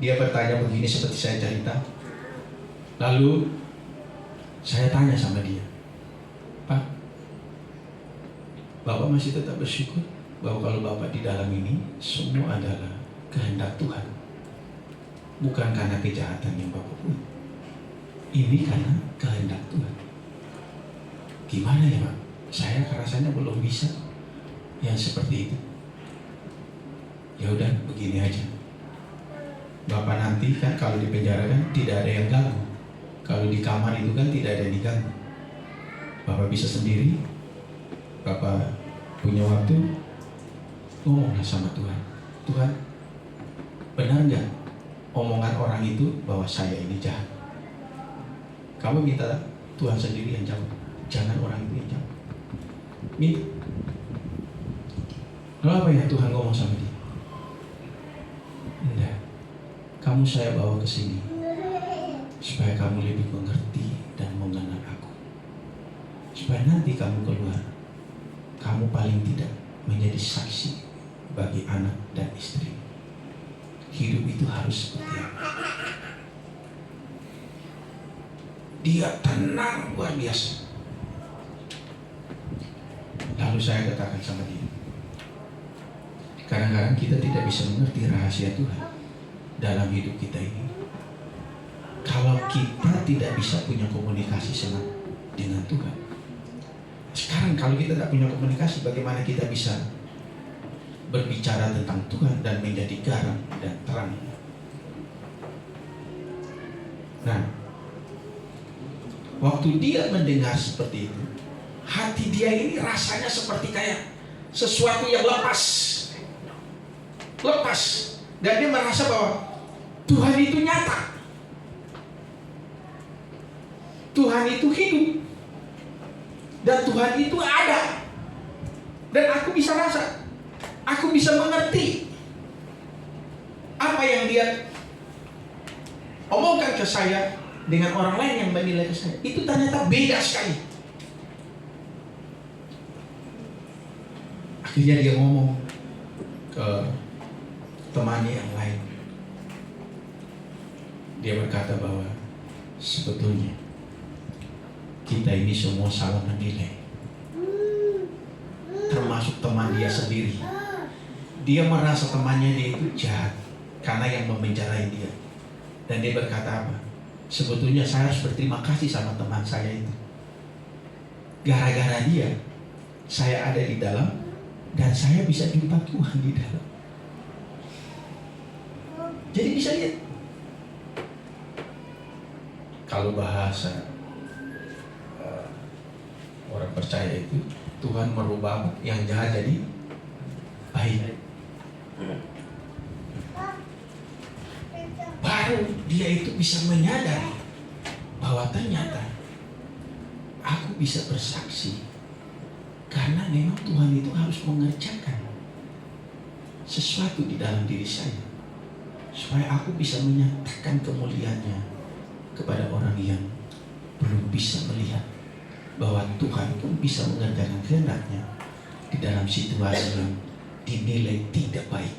dia bertanya begini seperti saya cerita. Lalu saya tanya sama dia, Pak, Bapak masih tetap bersyukur bahwa kalau Bapak di dalam ini semua adalah kehendak Tuhan, bukan karena kejahatan yang Bapak punya. Ini karena kehendak Tuhan. Gimana ya Pak? Saya rasanya belum bisa yang seperti itu. Ya udah begini aja. Bapak nanti kan kalau di penjara kan tidak ada yang ganggu. Kalau di kamar itu kan tidak ada yang diganggu. Bapak bisa sendiri. Bapak punya waktu, ngomonglah sama Tuhan. Tuhan, benar nggak omongan orang itu bahwa saya ini jahat? Kamu minta Tuhan sendiri yang jawab, jangan orang itu yang jawab. Minta. Lalu apa ya Tuhan ngomong sama dia? Enggak, kamu saya bawa ke sini supaya kamu lebih mengerti dan mengenal aku. Supaya nanti kamu keluar, kamu paling tidak menjadi saksi bagi anak dan istri. Hidup itu harus seperti apa? Dia tenang luar biasa. Lalu saya katakan sama dia, kadang-kadang kita tidak bisa mengerti rahasia Tuhan dalam hidup kita ini kalau kita tidak bisa punya komunikasi senang dengan Tuhan. Sekarang kalau kita tidak punya komunikasi, bagaimana kita bisa berbicara tentang Tuhan dan menjadi garam dan terang? Nah, waktu dia mendengar seperti itu, hati dia ini rasanya seperti kayak sesuatu yang lepas, dan dia merasa bahwa Tuhan itu nyata, Tuhan itu hidup, dan Tuhan itu ada. Dan aku bisa rasa, aku bisa mengerti apa yang dia omongkan ke saya dengan orang lain yang menilai ke saya. Itu ternyata beda sekali. Akhirnya dia ngomong ke temannya yang lain. Dia berkata bahwa sebetulnya kita ini semua salah menilai, termasuk teman dia sendiri. Dia merasa temannya dia itu jahat karena yang memenjarain dia. Dan dia berkata apa? Sebetulnya saya harus berterima kasih sama teman saya itu. Gara-gara dia, saya ada di dalam dan saya bisa jumpa Tuhan di dalam. Jadi bisa lihat, kalau bahasa orang percaya itu, Tuhan merubah yang jahat jadi baik. Baru dia itu bisa menyadari bahwa ternyata aku bisa bersaksi karena memang Tuhan itu harus mengerjakan sesuatu di dalam diri saya supaya aku bisa menyatakan kemuliaannya kepada orang yang belum bisa melihat bahwa Tuhan pun bisa mengerjakan kehendaknya di dalam situasi yang dinilai tidak baik.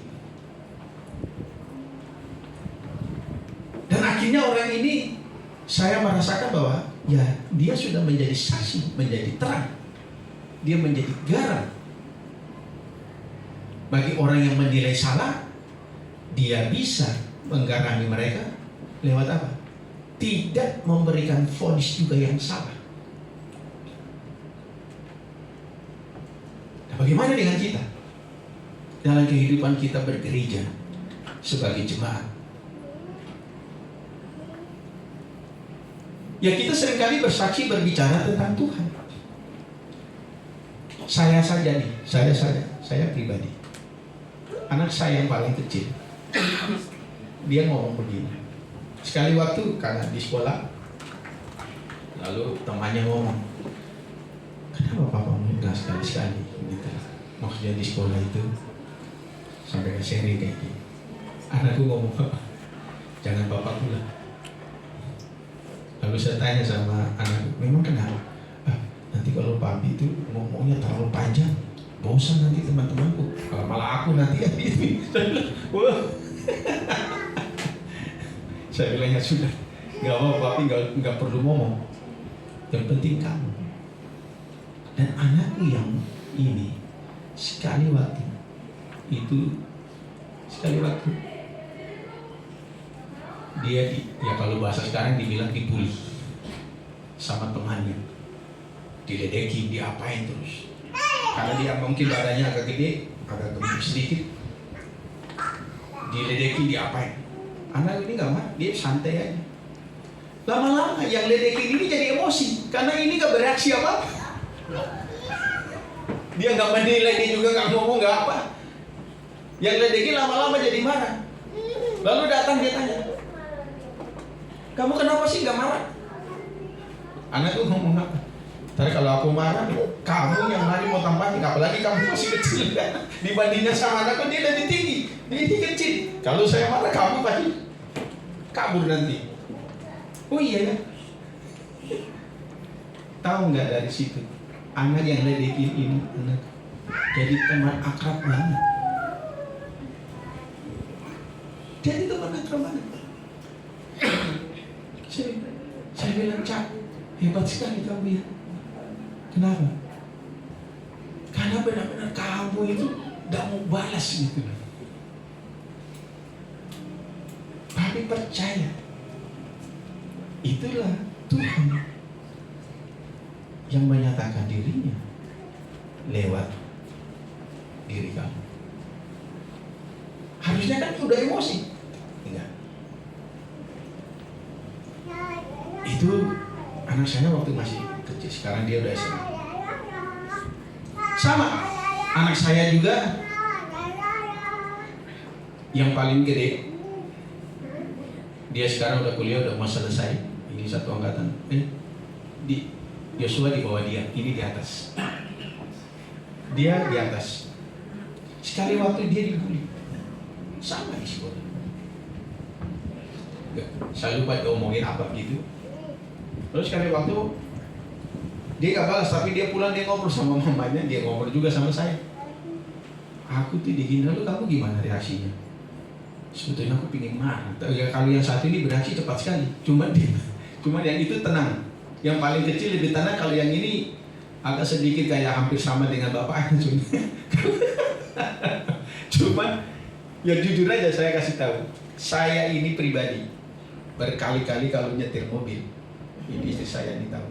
Dan akhirnya orang ini, saya merasakan bahwa ya dia sudah menjadi saksi, menjadi terang, dia menjadi garam bagi orang yang menilai salah. Dia bisa menggarami mereka lewat apa? Tidak memberikan vonis juga yang salah. Nah, bagaimana dengan kita dalam kehidupan kita bergereja sebagai jemaat? Ya, kita seringkali bersaksi berbicara tentang Tuhan. Saya saja nih, saya pribadi. Anak saya yang paling kecil, dia ngomong begini. Sekali waktu karena di sekolah, lalu temannya ngomong, kenapa papa enggak sekali-sekali gitu. Maksudnya di sekolah itu sampai ke seri kayak gini. Anakku ngomong, jangan bapak pulang. Lalu saya tanya sama anakku, memang kenapa? Nanti kalau papi itu ngomongnya terlalu panjang, bosan nanti teman-temanku. Malah aku nanti yang itu. Saya bilang ya sudah, nggak apa-apa, papi nggak perlu ngomong. Yang penting kamu. Dan anakku yang ini sekali waktu dia ya kalau bahasa sekarang dibilang dibully sama temannya, diledekin, diapain terus. Karena dia mungkin badannya agak gede, agak gemuk sedikit, diledekin, diapain. Anak ini nggak marah, dia santai aja. Lama-lama yang ledekin ini jadi emosi, karena ini nggak bereaksi apa-apa. Dia nggak menilai, dia juga nggak ngomong, nggak apa. Yang ledekin lama-lama jadi marah. Lalu datang dia tanya, kamu kenapa sih nggak marah? Anak tuh ngomong apa? Tapi kalau aku marah, kamu yang lari mau tambahin, apalagi kamu masih kecil kan? Dibandingkan sama anakku dia lebih tinggi, dia kecil. Kalau saya marah, kamu pasti kabur nanti. Oh iya ya. Tahu nggak dari situ? Anak yang ledekin ini anak jadi teman akrab banget. Jadi teman akrab banget. Saya bilang, Cak, hebat sekali kamu ya. Kenapa? Karena benar-benar kamu itu gak mau balas gitu. Tapi percaya, itulah Tuhan yang menyatakan dirinya lewat diri kamu. Harusnya kan udah emosi. Enggak. Itu anak saya waktu masih kecil, sekarang dia udah SMA. Sama, anak saya juga yang paling gede, dia sekarang udah kuliah, udah mau selesai. Ini satu angkatan. Di Yosua di bawah dia, ini di atas. dia di atas. Sekali waktu dia dibully, sama di sekolah. Saya lupa ngomongin apa gitu. Terus sekali waktu dia gak balas, tapi dia pulang dia ngobrol sama mamanya, dia ngobrol juga sama saya. Aku tuh dihina, lu kamu gimana reaksinya? Sebetulnya aku pingin marah. Kalau yang satu ini bereaksi cepat sekali, cuman yang itu tenang. Yang paling kecil lebih tenang, kalau yang ini agak sedikit kayak hampir sama dengan bapaknya. Cuman ya jujur aja saya kasih tahu, saya ini pribadi berkali-kali kalau nyetir mobil, ini istri saya ini tahu.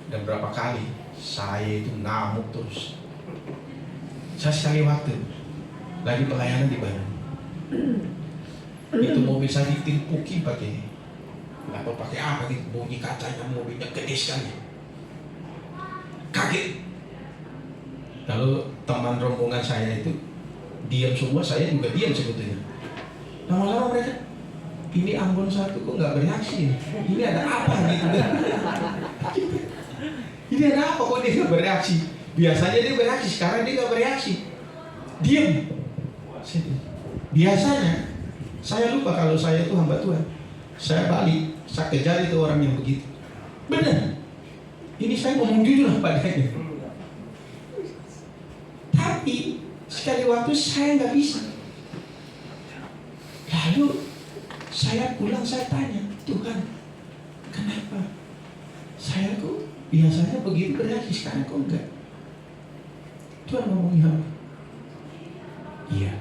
Dan berapa kali saya itu ngamuk terus. Saya sekali waktu lagi pelayanan di Bandung, itu mobil saya ditimpukin pakai apa gitu, bunyi kacanya mobilnya gede sekali. Kaget. Lalu teman rombongan saya itu diam semua, saya juga diam sebetulnya. Lama-lama mereka, ini Ambon satu kok nggak bereaksi? Ini ada apa gitu kan? Ini ada apa kok dia nggak bereaksi? Biasanya dia bereaksi, sekarang dia nggak bereaksi, diam. Biasanya saya lupa kalau saya itu hamba Tuhan. Saya balik, saya kejar itu orang yang begitu. Benar. Ini saya ngomong jujur padanya. Tapi sekali waktu saya nggak bisa. Lalu saya pulang, saya tanya, Tuhan, kenapa? Saya kok biasanya begitu bereaksi, sekarang kok enggak? Tuhan ngomongnya apa? Iya,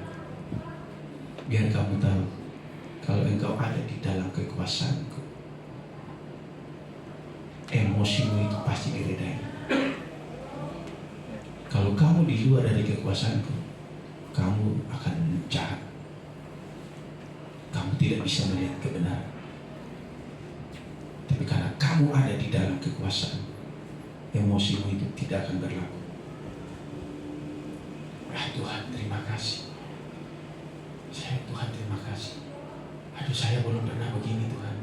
biar kamu tahu, kalau engkau ada di dalam kekuasaanku, emosimu itu pasti diredai. Kalau kamu di luar dari kekuasaanku, kamu akan jahat. Kamu tidak bisa melihat kebenaran. Tapi karena kamu ada di dalam kekuasaan, emosimu itu tidak akan berlaku. Tuhan, terima kasih. Tuhan, terima kasih. Aduh, saya belum pernah begini, Tuhan.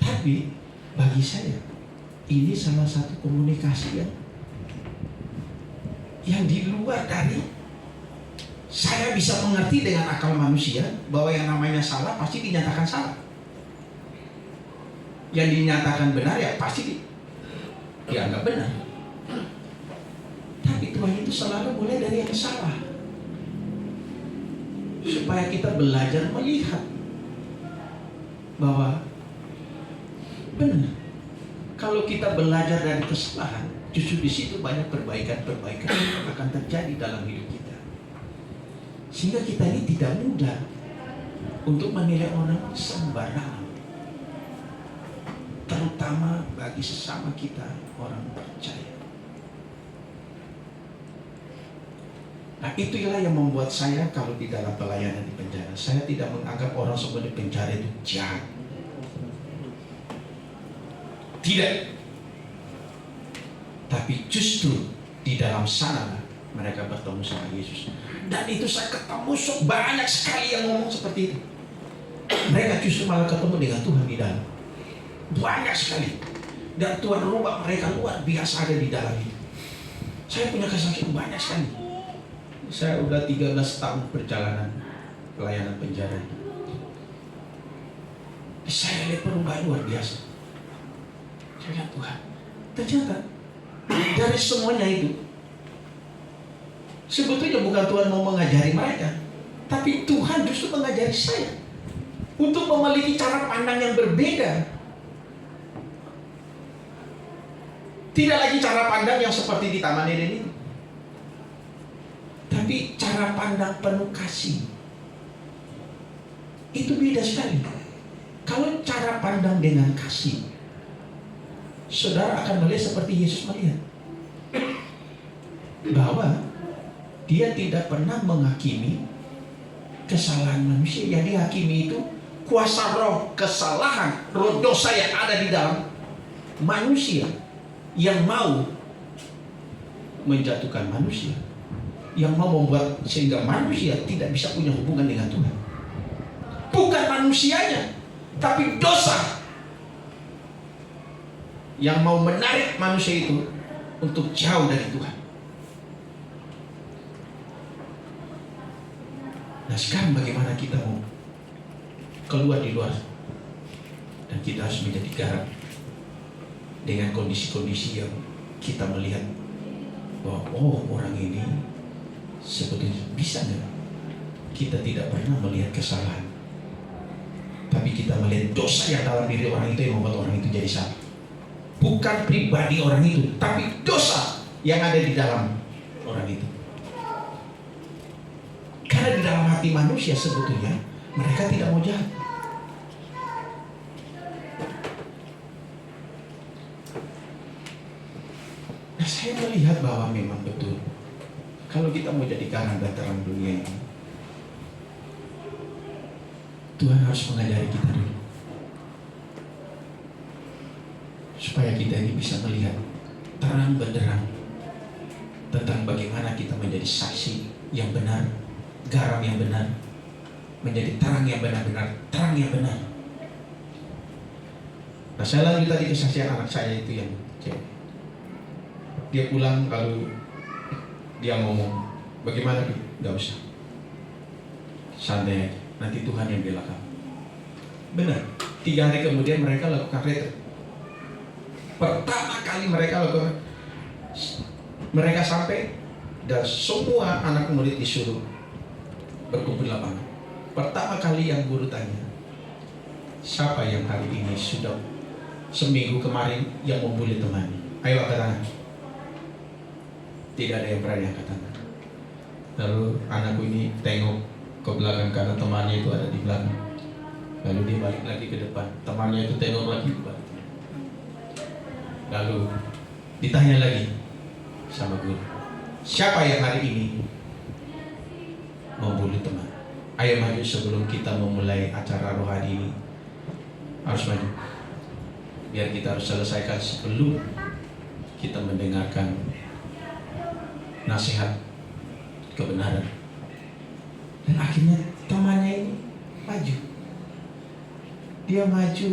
Tapi bagi saya, ini salah satu komunikasi yang di luar dari saya bisa mengerti dengan akal manusia bahwa yang namanya salah pasti dinyatakan salah. Yang dinyatakan benar ya pasti dianggap benar. Tapi Tuhan itu selalu mulai dari yang salah, supaya kita belajar melihat bahwa benar. Kalau kita belajar dari kesalahan, justru di situ banyak perbaikan-perbaikan yang akan terjadi dalam hidup kita. Sehingga kita ini tidak mudah untuk menilai orang sembarangan, terutama bagi sesama kita orang percaya. Nah, itulah yang membuat saya kalau di dalam pelayanan di penjara, saya tidak menganggap orang semua di penjara itu jahat. Tidak. Tapi justru di dalam sana mereka bertemu sama Yesus. Dan itu saya ketemu banyak sekali yang ngomong seperti itu. Mereka justru malah ketemu dengan Tuhan di dalam. Banyak sekali. Dan Tuhan rubah mereka luar biasa ada di dalam itu. Saya punya kesaksian banyak sekali. Saya udah 13 tahun perjalanan pelayanan penjara. Saya lihat perubahan luar biasa. Saya lihat Tuhan, ternyata dari semuanya itu sebetulnya bukan Tuhan mau mengajari mereka, tapi Tuhan justru mengajari saya untuk memiliki cara pandang yang berbeda. Tidak lagi cara pandang yang seperti di Taman Eden itu, tapi cara pandang penuh kasih. Itu beda sekali. Kalau cara pandang dengan kasih, saudara akan melihat seperti Yesus melihat, bahwa dia tidak pernah menghakimi kesalahan manusia. Yang dihakimi itu kuasa roh kesalahan, roh dosa yang ada di dalam manusia, yang mau menjatuhkan manusia, yang mau membuat sehingga manusia tidak bisa punya hubungan dengan Tuhan. Bukan manusianya, tapi dosa yang mau menarik manusia itu untuk jauh dari Tuhan. Nah sekarang bagaimana kita mau keluar di luar, dan kita harus menjadi garam dengan kondisi-kondisi yang kita melihat bahwa oh orang ini sebetulnya bisa nggak? Kita tidak pernah melihat kesalahan, tapi kita melihat dosa yang dalam diri orang itu yang membuat orang itu jadi salah. Bukan pribadi orang itu, tapi dosa yang ada di dalam orang itu. Karena di dalam hati manusia sebetulnya mereka tidak mau jahat. Nah saya melihat bahwa memang betul, kalau kita mau jadi garam dan terang dunia ini, Tuhan harus mengajari kita dulu, supaya kita ini bisa melihat terang benderang tentang bagaimana kita menjadi saksi yang benar, garam yang benar, menjadi terang yang benar-benar, terang yang benar. Nah saya lanjut tadi kesaksian anak saya itu yang cewek. Dia pulang lalu dia ngomong, bagaimana? Gak usah, santai aja, nanti Tuhan yang bela kamu. Benar, 3 hari kemudian mereka lakukan retret. Pertama kali mereka lakukan, mereka sampai dan semua anak murid disuruh berkumpul di lapangan. Pertama kali yang guru tanya, siapa yang hari ini sudah seminggu kemarin yang membuli temannya? Ayo angkat tangan. Tidak ada yang berani angkat tangan. Lalu anakku ini tengok ke belakang karena temannya itu ada di belakang. Lalu dia balik lagi ke depan, temannya itu tengok lagi ke belakang. Lalu ditanya lagi sama guru, siapa yang hari ini membuli teman? Ayo maju sebelum kita memulai acara rohani ini. Harus maju, biar kita harus selesaikan sebelum kita mendengarkan nasihat kebenaran. Dan akhirnya temannya ini maju. Dia maju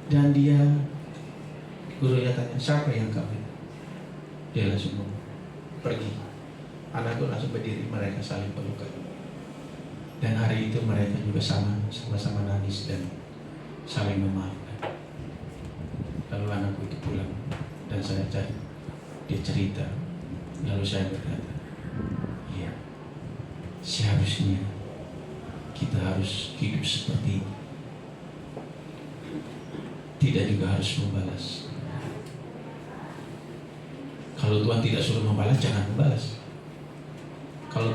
dan dia, gurunya tanya, siapa yang kamu? Dia langsung ngomong, pergi. Anakku langsung berdiri, mereka saling pelukan. Dan hari itu mereka juga sama-sama nangis dan saling memaafkan. Lalu anakku itu pulang dan saya cari, dia cerita. Lalu saya berkata, iya, seharusnya kita harus hidup seperti ini. Tidak juga harus membalas. Kalau Tuhan tidak suruh membalas, jangan membalas. Kalau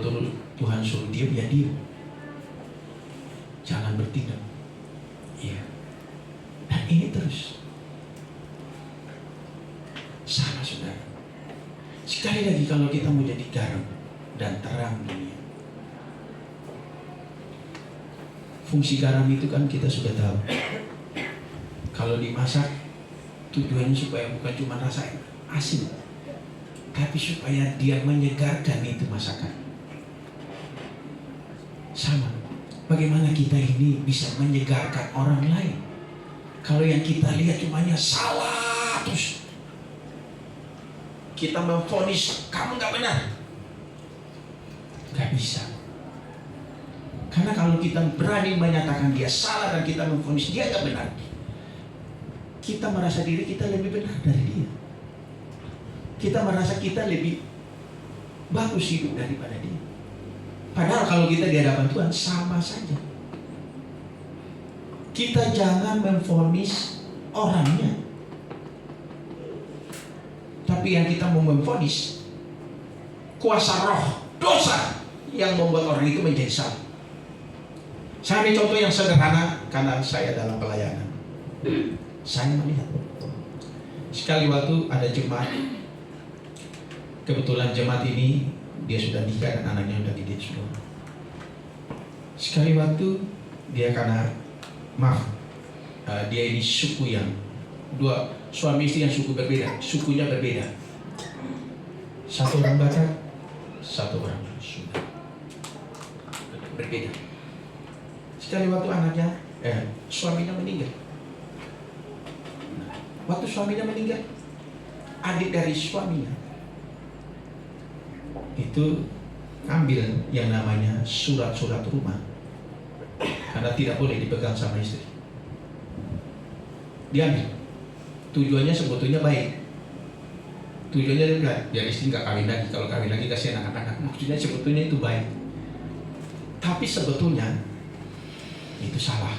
Tuhan suruh diam, ya diam. Jangan bertindak. Iya. Dan ini terus sama, saudara. Sekali lagi, kalau kita mau jadi garam dan terang dunia, fungsi garam itu kan kita sudah tahu. Kalau dimasak, tujuannya supaya bukan cuma rasa asin, tapi supaya dia menyegarkan itu masakan. Sama, bagaimana kita ini bisa menyegarkan orang lain? Kalau yang kita lihat cumanya salah, terus kita memvonis kamu nggak benar, nggak bisa. Karena kalau kita berani menyatakan dia salah dan kita memvonis dia nggak benar, kita merasa diri kita lebih benar dari dia. Kita merasa kita lebih bagus hidup daripada dia. Padahal kalau kita di hadapan Tuhan sama saja. Kita jangan memvonis orangnya, tapi yang kita mau memvonis kuasa roh dosa yang membuat orang itu menjadi salah. Saya ambil contoh yang sederhana karena saya dalam pelayanan. Saya melihat sekali waktu ada jemaat, kebetulan jemaat ini dia sudah nikah dan anaknya sudah gede semua. Sekali waktu dia dia ini suku yang dua suami istri yang suku berbeda, sukunya berbeda. Satu orang Batak, satu orang Sunda, berbeda. Sekali waktu suaminya meninggal. Waktu suaminya meninggal, adik dari suaminya itu ambil yang namanya surat-surat rumah, karena tidak boleh dipegang sama istri. Diambil. Tujuannya sebetulnya baik. Tujuannya biar istri nggak kawin lagi. Kalau kawin lagi kasih anak-anak. Maksudnya sebetulnya itu baik. Tapi sebetulnya itu salah.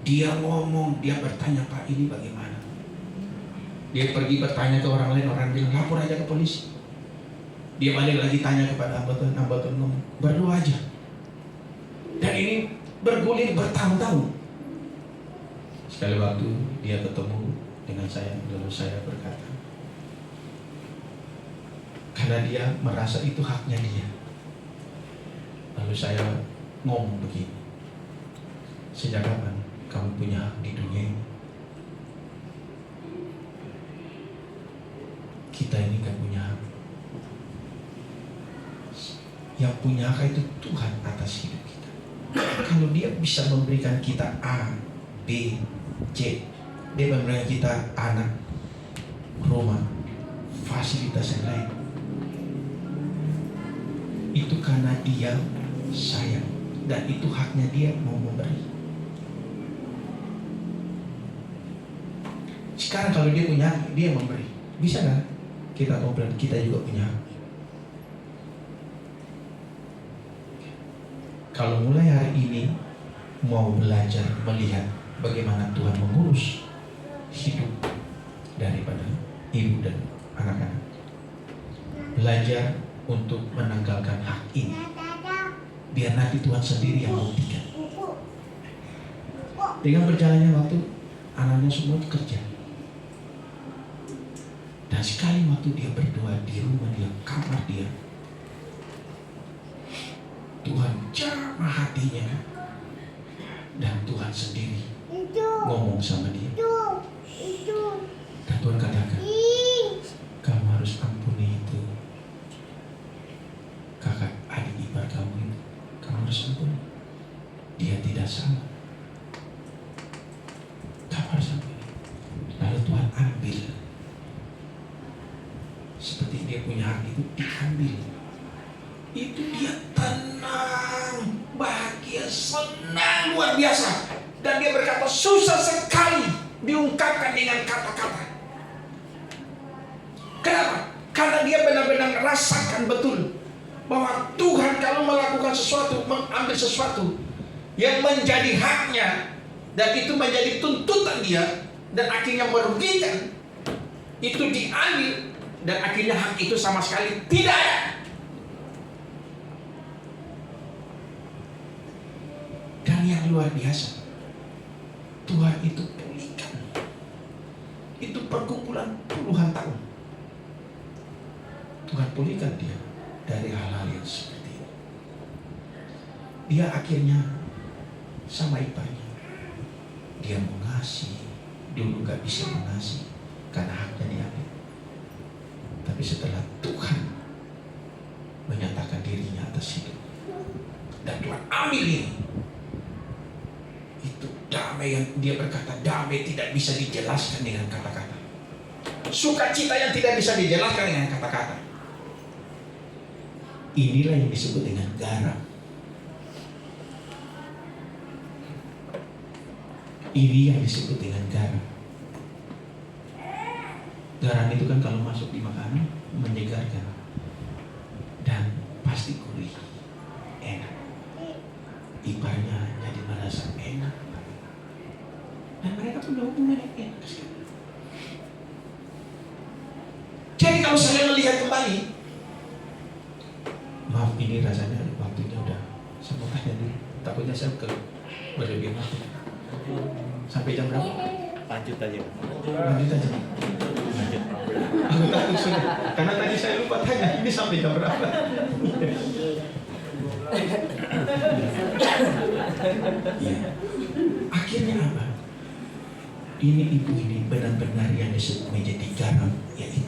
Dia ngomong, dia bertanya, Pak ini bagaimana? Dia pergi bertanya ke orang lain, orang bilang lapor aja ke polisi. Dia balik lagi tanya kepada ambaton ngomong, berdoa aja. Dan ini bergulir bertahun-tahun. Sekali waktu dia ketemu dengan saya, lalu saya berkata, karena dia merasa itu haknya dia. Lalu saya ngomong begini, sejak kapan kamu punya hak di dunia ini? Kita ini gak punya hak. Yang punya hak itu Tuhan atas hidup kita. Kalau dia bisa memberikan kita A, B, C, dia memberikan kita anak, rumah, fasilitas yang lain, itu karena dia sayang, dan itu haknya dia mau memberi. Sekarang kalau dia punya hak, dia memberi, bisa kan? Kita komplain, kita juga punya hak. Kalau mulai hari ini mau belajar melihat bagaimana Tuhan mengurus hidup daripada ibu dan anak-anak, belajar untuk menanggalkan hak ini, biar nanti Tuhan sendiri yang membuktikan. Dengan berjalannya waktu, anaknya semua kerja. Dan sekali waktu dia berdoa di rumah dia, kamar dia, Tuhan jamah hatinya, dan Tuhan sendiri ngomong sama dia. Dan Tuhan katakan, kamu harus ampuni itu kakak adik ipar kamu itu, kamu harus ampuni. Dia tidak salah, kamu harus ampuni. Lalu Tuhan ambil, seperti dia punya hak itu diambil. Itu dia tenang, bahagia, senang luar biasa. Dan dia berkata susah sekali diungkapkan dengan kata-kata. Kenapa? Karena dia benar-benar merasakan betul bahwa Tuhan kalau melakukan sesuatu, mengambil sesuatu yang menjadi haknya, dan itu menjadi tuntutan dia, dan akhirnya merugikan, itu diambil, dan akhirnya hak itu sama sekali tidak ada. Dan yang luar biasa, Tuhan itu pulihkan. Itu perkumpulan puluhan tahun. Tuhan pulihkan dia dari hal-hal yang seperti ini. Dia akhirnya sama iparnya, dia mengasihi. Dulu gak bisa mengasihi karena haknya diambil. Tapi setelah Tuhan menyatakan dirinya atas hidup, dan Tuhan ambil ini, itu damai yang dia berkata, damai tidak bisa dijelaskan dengan kata-kata. Sukacita yang tidak bisa dijelaskan dengan kata-kata. Inilah yang disebut dengan garam. Ini yang disebut dengan garam. Garam itu kan kalau masuk di makanan menyegarkan dan pasti gurih, enak. Iparnya jadi merasa enak, dan mereka punya hubungan yang enak sekali. Jadi kalau saya melihat kembali, maaf ini rasanya waktunya udah, saya mau tanya dulu, takutnya saya berlebihan waktu. Sampai jam berapa? Lanjut aja. Lanjut aja. Aku takut sudah, karena tadi saya lupa tanya ini sampai jam berapa. Ya. Akhirnya apa? Ini ibu ini benar-benar yang disebut menjadi garam, yaitu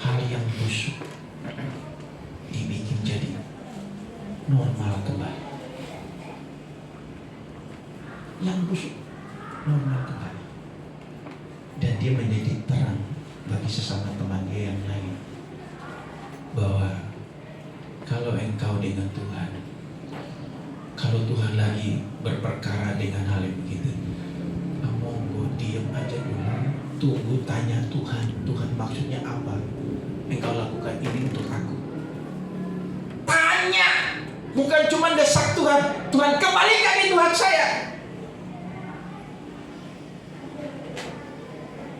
hal yang busuk dibikin jadi normal kembali. Yang busuk normal kembali. Dan dia menjadi terang bagi sesama teman dia yang lain, bahwa kalau engkau dengan Tuhan, kalau Tuhan lagi berperkara dengan hal yang begitu, monggo diam aja dulu, tunggu tanya Tuhan, Tuhan maksudnya apa engkau lakukan ini untuk aku. Tanya, bukan cuma desak Tuhan, Tuhan kembalikan ini Tuhan saya,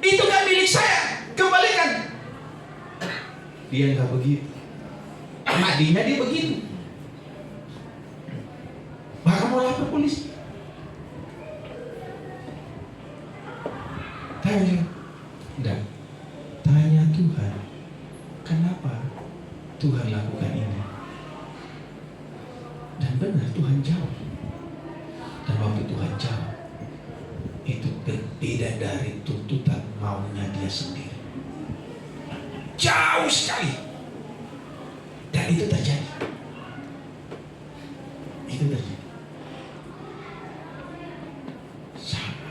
itu kan milik saya, kembalikan. Dia nggak begitu, tadinya dia begitu, bahkan mau lapor polisi. Tanya, dan tanya Tuhan, kenapa Tuhan lakukan ini? Dan benar Tuhan jawab. Dan waktu Tuhan jawab, itu berbeda dari tuntutan maunya dia sendiri. Jauh sekali. Dan itu terjadi. Itu terjadi. Sama.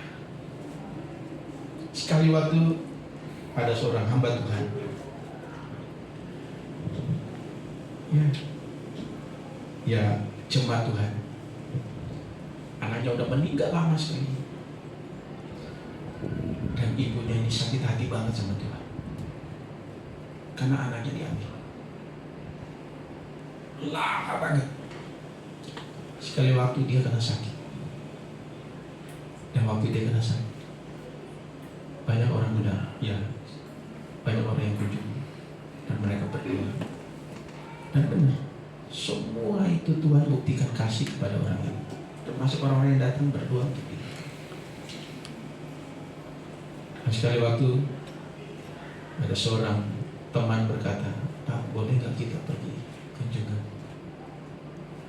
Sekali waktu ada seorang hamba Tuhan, ya jemaat Tuhan, anaknya udah meninggal lama sekali, dan ibunya ini sakit hati banget sama Tuhan karena anaknya diambil lama banget. Sekali waktu dia kena sakit, dan waktu dia kena sakit, banyak orang yang kunjung, dan mereka berdoa. Dan benar, semua itu Tuhan buktikan kasih kepada orang ini, termasuk orang-orang yang datang berdoa untuk dia. Dan sekali waktu ada seorang teman berkata, Pak, boleh nggak kita pergi kunjungan?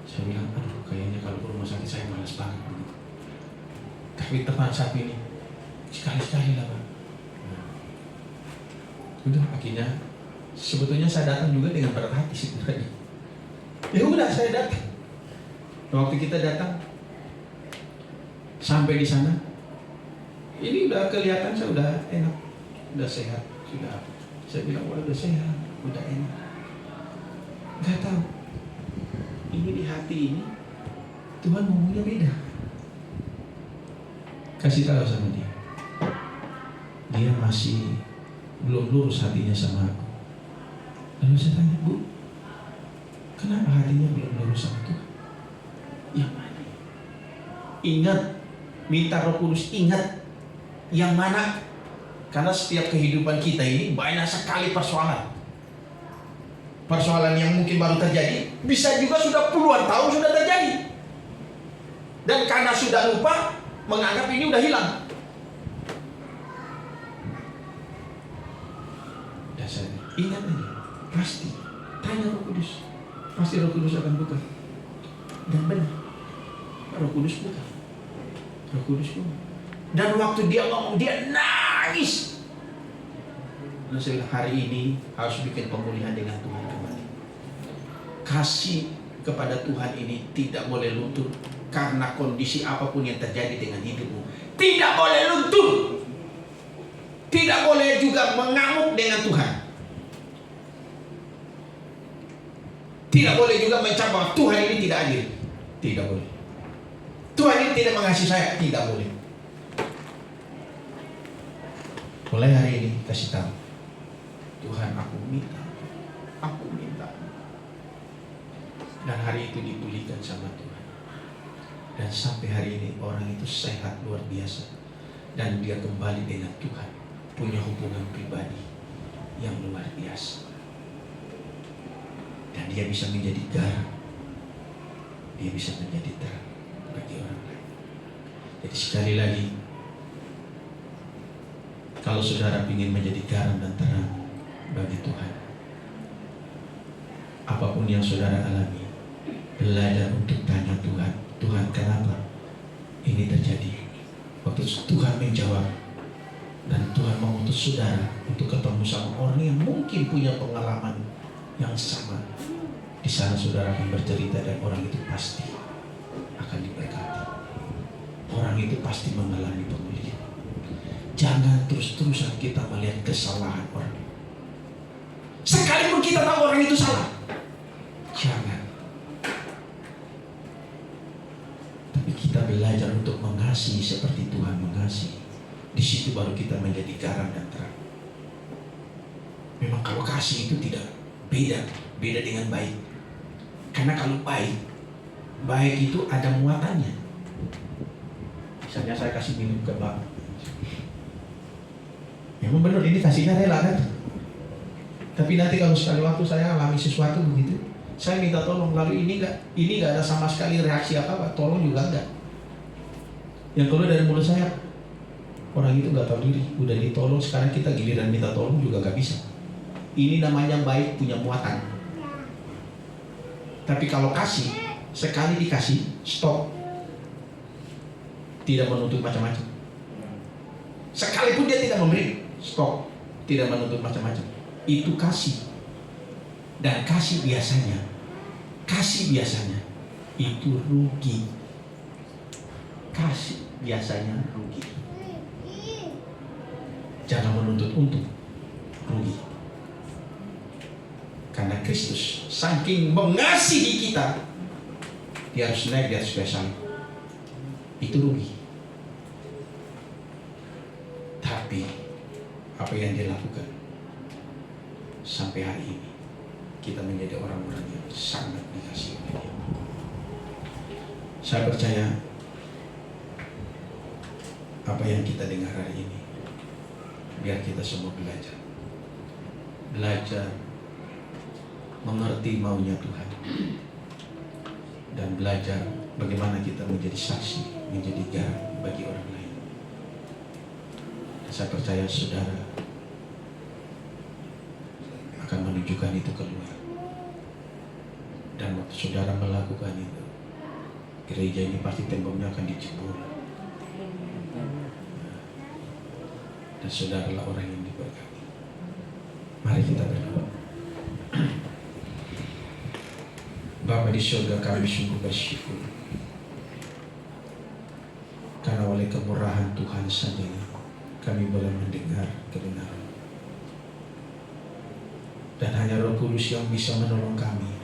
Saya bilang, aduh, kayaknya kalau ke rumah sakit saya malas banget begitu. Tapi teman satu ini, sekali-sekali lah Pak. Udah, akhirnya sebetulnya saya datang juga dengan berat hati sebenarnya. Ya udah, saya datang. Waktu kita datang, sampai di sana, ini udah kelihatan saya udah enak, udah sehat, sudah. Saya bilang, wah udah sehat, udah enak. Gak tahu, ini di hati ini Tuhan ngomongnya beda. Kasih tahu sama dia, dia masih belum lurus hatinya sama aku. Lalu saya tanya, Bu, kenapa hatinya belum lurus sama Tuhan? Yang mana? Ingat, minta Roh Kudus ingat yang mana? Karena setiap kehidupan kita ini banyak sekali persoalan. Persoalan yang mungkin baru terjadi, bisa juga sudah puluhan tahun sudah terjadi. Dan karena sudah lupa, menganggap ini udah hilang. Dan saya ingat ini, pasti tanya Roh Kudus, pasti Roh Kudus akan buka. Dan benar, Roh Kudus buka. Roh Kudus buka. Dan waktu dia ngomong, dia nangis. Dan saya bilang, hari ini harus bikin pemulihan dengan Tuhan kembali. Kasih kepada Tuhan ini tidak boleh luntur, karena kondisi apapun yang terjadi dengan hidupmu, tidak boleh luntur. Tidak boleh juga mengamuk dengan Tuhan. Tidak boleh juga mencap bahwa Tuhan ini tidak adil. Tidak boleh. Tuhan ini tidak mengasihi saya. Tidak boleh. Mulai hari ini kasih tahu, Tuhan, aku minta. Dan hari itu dipulihkan sama Tuhan. Dan sampai hari ini orang itu sehat luar biasa. Dan dia kembali dengan Tuhan, punya hubungan pribadi yang luar biasa. Dan dia bisa menjadi garam, dia bisa menjadi terang bagi orang lain. Jadi sekali lagi, kalau saudara ingin menjadi garam dan terang bagi Tuhan, apapun yang saudara alami, belajar untuk tanya Tuhan, Tuhan kenapa ini terjadi? Waktu Tuhan menjawab, dan Tuhan mengutus saudara untuk ketemu sama orang yang mungkin punya pengalaman yang sama, di sana saudara akan bercerita dan orang itu pasti akan diberkati. Orang itu pasti mengalami pemulihan. Jangan terus-terusan kita melihat kesalahan orang. Sekalipun kita tahu orang itu salah, jangan. Tapi kita belajar untuk mengasihi seperti Tuhan mengasihi. Di situ baru kita menjadi garam dan terang. Memang kalau kasih itu tidak beda dengan baik. Karena kalau baik itu ada muatannya. Misalnya saya kasih minum ke Bapak. Memang benar ini kasihnya rela kan? Tapi nanti kalau sekali waktu saya alami sesuatu begitu, saya minta tolong, lalu ini nggak ada sama sekali reaksi apa-apa, tolong juga enggak. Yang keluar dari mulut saya, orang itu nggak tahu diri, udah ditolong, sekarang kita giliran minta tolong juga nggak bisa. Ini namanya baik, punya muatan. Tapi kalau kasih, sekali dikasih, stop. Tidak menuntut macam-macam. Sekalipun dia tidak memberi, stop. Tidak menuntut macam-macam. Itu kasih. Dan kasih biasanya itu rugi. Kasih biasanya rugi. Jangan menuntut untung, rugi. Karena Kristus saking mengasihi kita, dia harus naik di atas kayu salib. Itu rugi. Tapi apa yang dia lakukan sampai hari ini, kita menjadi orang-orang yang sangat dikasihi oleh Dia. Saya percaya apa yang kita dengar hari ini, biar kita semua belajar mengerti maunya Tuhan, dan belajar bagaimana kita menjadi saksi, menjadi garam bagi orang lain. Dan saya percaya saudara akan menunjukkan itu keluar. Dan waktu saudara melakukan itu, gereja ini pasti temboknya akan dijebur. Dan saudaralah orang yang diberkati. Mari kita berdoa. Bapa di surga, kami sungguh bersyukur karena oleh kemurahan Tuhan saja kami boleh mendengar kebenaran. Dan hanya Roh Kudus yang bisa menolong kami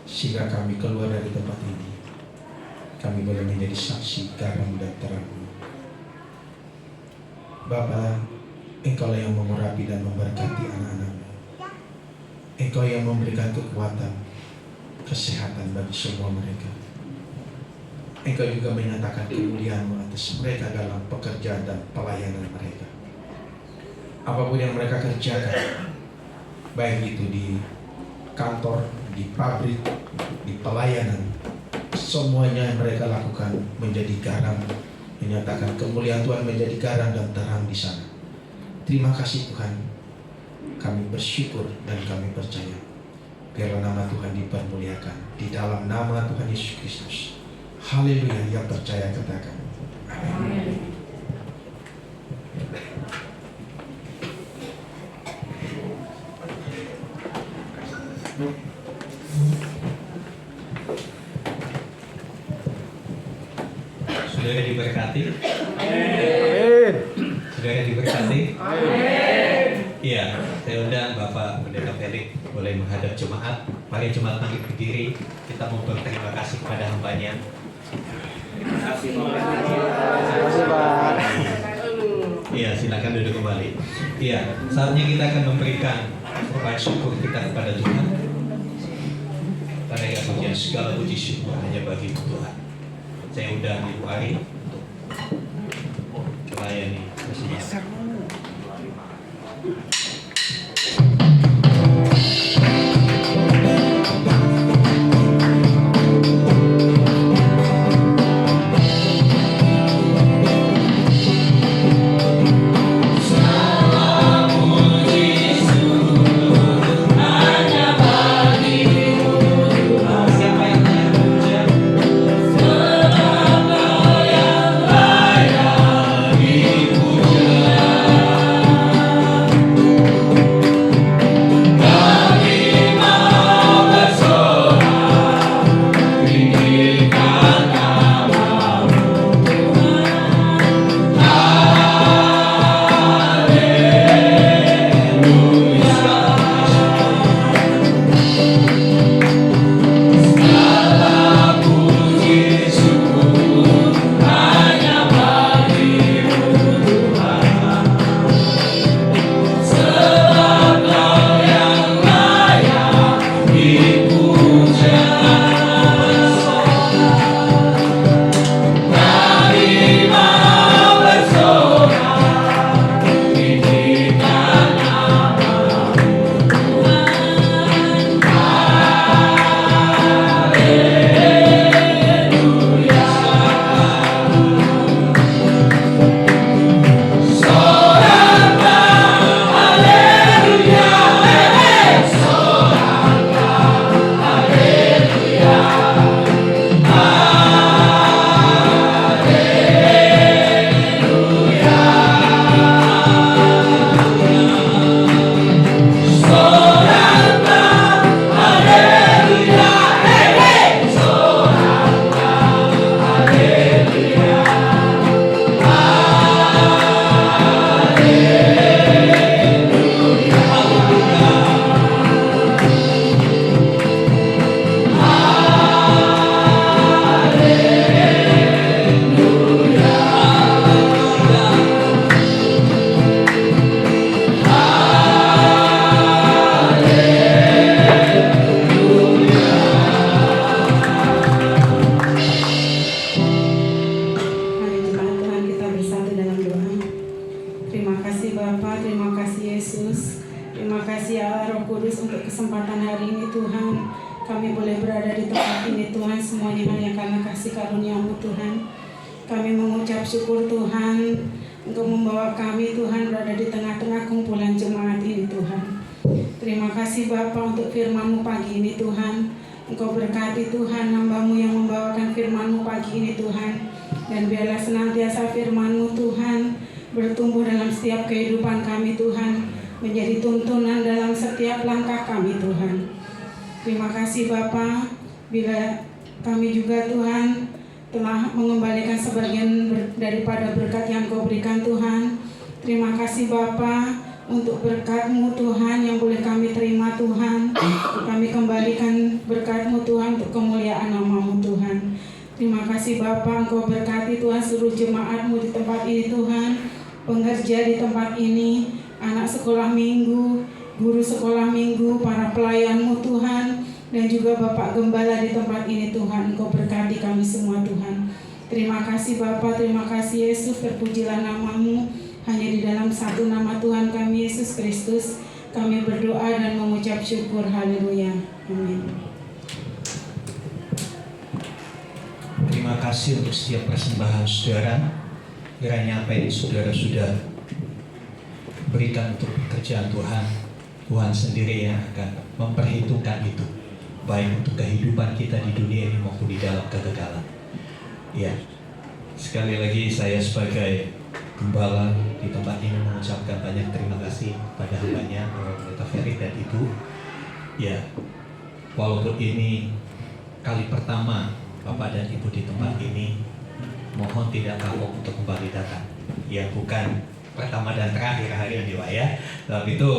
sehingga kami keluar dari tempat ini. Kami boleh menjadi saksi garam dan terang. Bapa, Engkaulah yang mengurapi dan memberkati anak-anak-Mu. Engkau yang memberikan kekuatan, kesehatan bagi semua mereka. Engkau juga menyatakan kemuliaan-Mu atas mereka dalam pekerjaan dan pelayanan mereka. Apapun yang mereka kerjakan, baik itu di kantor, di pabrik, di pelayanan, semuanya yang mereka lakukan menjadi garam, menyatakan kemuliaan Tuhan, menjadi garam dan terang di sana. Terima kasih Tuhan, kami bersyukur dan kami percaya. Biarlah nama Tuhan dipermuliakan di dalam nama Tuhan Yesus Kristus. Haleluya. Yang percaya katakan amin. Saudara diberkati. Amin. Saudara diberkati. Amin. Iya, saya undang Bapak Pendeta Felix boleh menghadap jemaat. Mari jemaat bangkit berdiri. Kita mau berterima kasih kepada hamba-Nya. Terima kasih Pak. Iya, silakan duduk kembali. Iya, saatnya kita akan memberikan ucapan syukur kita kepada Tuhan. Karena yang pujian segala puji syukur hanya bagi Tuhan. Saya undang Ibu Ari untuk melayani bersama. Puja Bapa, terima kasih Yesus. Terima kasih Allah Roh Kudus untuk kesempatan hari ini Tuhan. Kami boleh berada di tempat ini Tuhan, semuanya hanya karena kasih karunia-Mu Tuhan. Kami mengucap syukur Tuhan untuk membawa kami Tuhan berada di tengah-tengah kumpulan jemaat ini Tuhan. Terima kasih Bapa untuk firman-Mu pagi ini Tuhan. Engkau berkati Tuhan hamba-Mu yang membawakan firman-Mu pagi ini Tuhan. Dan biarlah senantiasa firman-Mu Tuhan bertumbuh dalam setiap kehidupan kami Tuhan, menjadi tuntunan dalam setiap langkah kami Tuhan. Terima kasih Bapa, bila kami juga Tuhan telah mengembalikan sebagian daripada berkat yang Kau berikan Tuhan. Terima kasih Bapa untuk berkat-Mu Tuhan yang boleh kami terima Tuhan. Kami kembalikan berkat-Mu Tuhan untuk kemuliaan nama-Mu Tuhan. Terima kasih Bapa, Engkau berkati Tuhan seluruh jemaat-Mu di tempat ini Tuhan, pengerja di tempat ini, anak sekolah minggu, guru sekolah minggu, para pelayan-Mu Tuhan, dan juga Bapak Gembala di tempat ini Tuhan. Engkau berkati kami semua Tuhan. Terima kasih Bapa, terima kasih Yesus, terpujilah nama-Mu. Hanya di dalam satu nama Tuhan kami Yesus Kristus kami berdoa dan mengucap syukur. Haleluya. Amin. Terima kasih untuk setiap persembahan saudara. Kiranya apa yang saudara sudah berikan untuk pekerjaan Tuhan, Tuhan sendiri yang akan memperhitungkan itu, baik untuk kehidupan kita di dunia ini maupun di dalam kegagalan. Ya, sekali lagi saya sebagai gembala di tempat ini mengucapkan banyak terima kasih pada hambanya, Pendeta Ferry dan Ibu. Ya, walaupun ini kali pertama Bapak dan Ibu di tempat ini, mohon tidak kapok untuk kembali datang. Ya, bukan pertama dan terakhir hari ini Pak ya. Tapi itu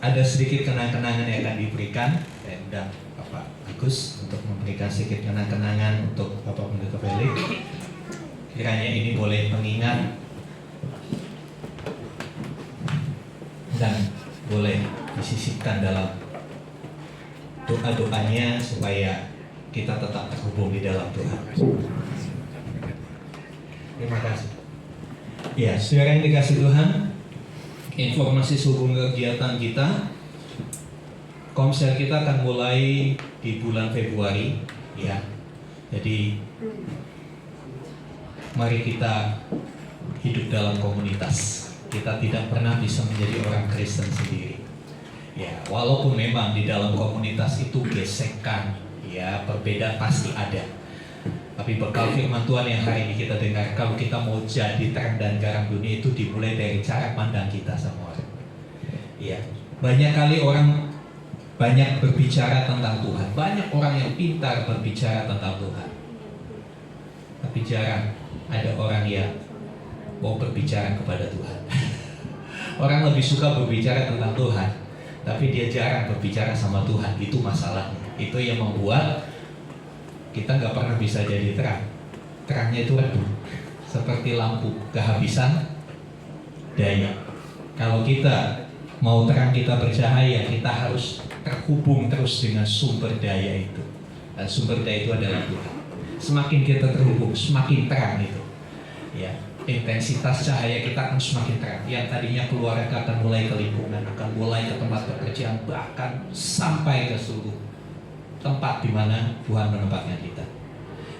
ada sedikit kenang-kenangan yang akan diberikan. Saya undang Bapak Agus untuk memberikan sedikit kenang-kenangan untuk Bapak Pendeta Ferry. Kiranya ini boleh mengingat dan boleh disisipkan dalam doa-doanya supaya kita tetap terhubung di dalam Tuhan. Terima kasih. Ya, saudara yang dikasih Tuhan, informasi sehubung kegiatan kita, komsel kita akan mulai di bulan Februari, ya. Jadi, mari kita hidup dalam komunitas. Kita tidak pernah bisa menjadi orang Kristen sendiri. Ya, walaupun memang di dalam komunitas itu gesekan, ya, perbedaan pasti ada. Tapi bekal firman Tuhan yang hari ini kita dengar, kalau kita mau jadi terang dan garam dunia itu dimulai dari cara pandang kita sama orang. Ya, banyak kali orang banyak berbicara tentang Tuhan. Banyak orang yang pintar berbicara tentang Tuhan. Tapi jarang ada orang yang mau berbicara kepada Tuhan. Orang lebih suka berbicara tentang Tuhan, tapi dia jarang berbicara sama Tuhan. Itu masalahnya. Itu yang membuat kita nggak pernah bisa jadi terang. Terangnya itu redup, seperti lampu kehabisan daya. Kalau kita mau terang, kita bercahaya, kita harus terhubung terus dengan sumber daya itu. Dan sumber daya itu adalah Tuhan. Semakin kita terhubung, semakin terang itu. Ya, intensitas cahaya kita akan semakin terang. Yang tadinya keluarga akan mulai ke lingkungan, akan mulai ke tempat pekerjaan, bahkan sampai ke seluruh tempat di mana Tuhan menempatkan kita.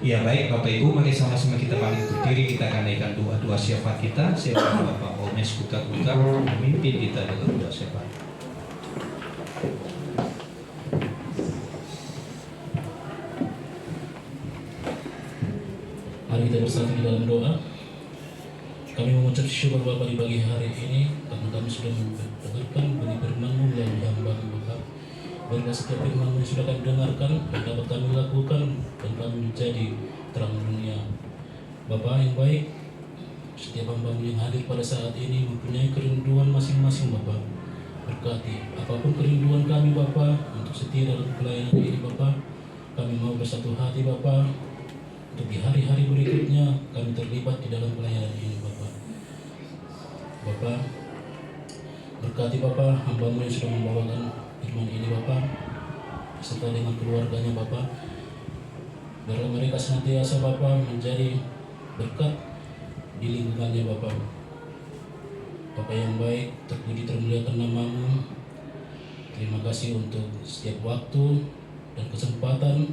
Ya, baik Bapak Ibu, mari sama-sama kita bangkit berdiri, kita akan naikkan doa-doa syafaat kita. Siapa Bapak Omes Buka-Buka memimpin kita dalam doa syafaat. Mari kita bersatu di dalam doa. Kami mengucap syukur Bapa di pagi hari ini karena kami sudah mendengarkan benih firman-Mu melalui hamba-Mu Bapa. Berilah setiap firman-Mu yang sudah kami dengarkan dan dapat kami lakukan dan kami menjadi terang dunia. Bapa yang baik, setiap hamba-Mu yang hadir pada saat ini mempunyai kerinduan masing-masing Bapa. Berkati apapun kerinduan kami Bapa untuk setia dalam pelayanan ini Bapa. Kami mau bersatu hati Bapa untuk di hari-hari berikutnya kami terlibat di dalam pelayanan ini Bapa. Bapa, berkati Bapa hamba-Mu yang sudah membawakan firman ini Bapa, serta dengan keluarganya Bapa. Biarlah mereka senantiasa Bapa menjadi berkat di lingkungannya Bapa. Bapa yang baik, terpuji termuliakan nama-Mu. Terima kasih untuk setiap waktu dan kesempatan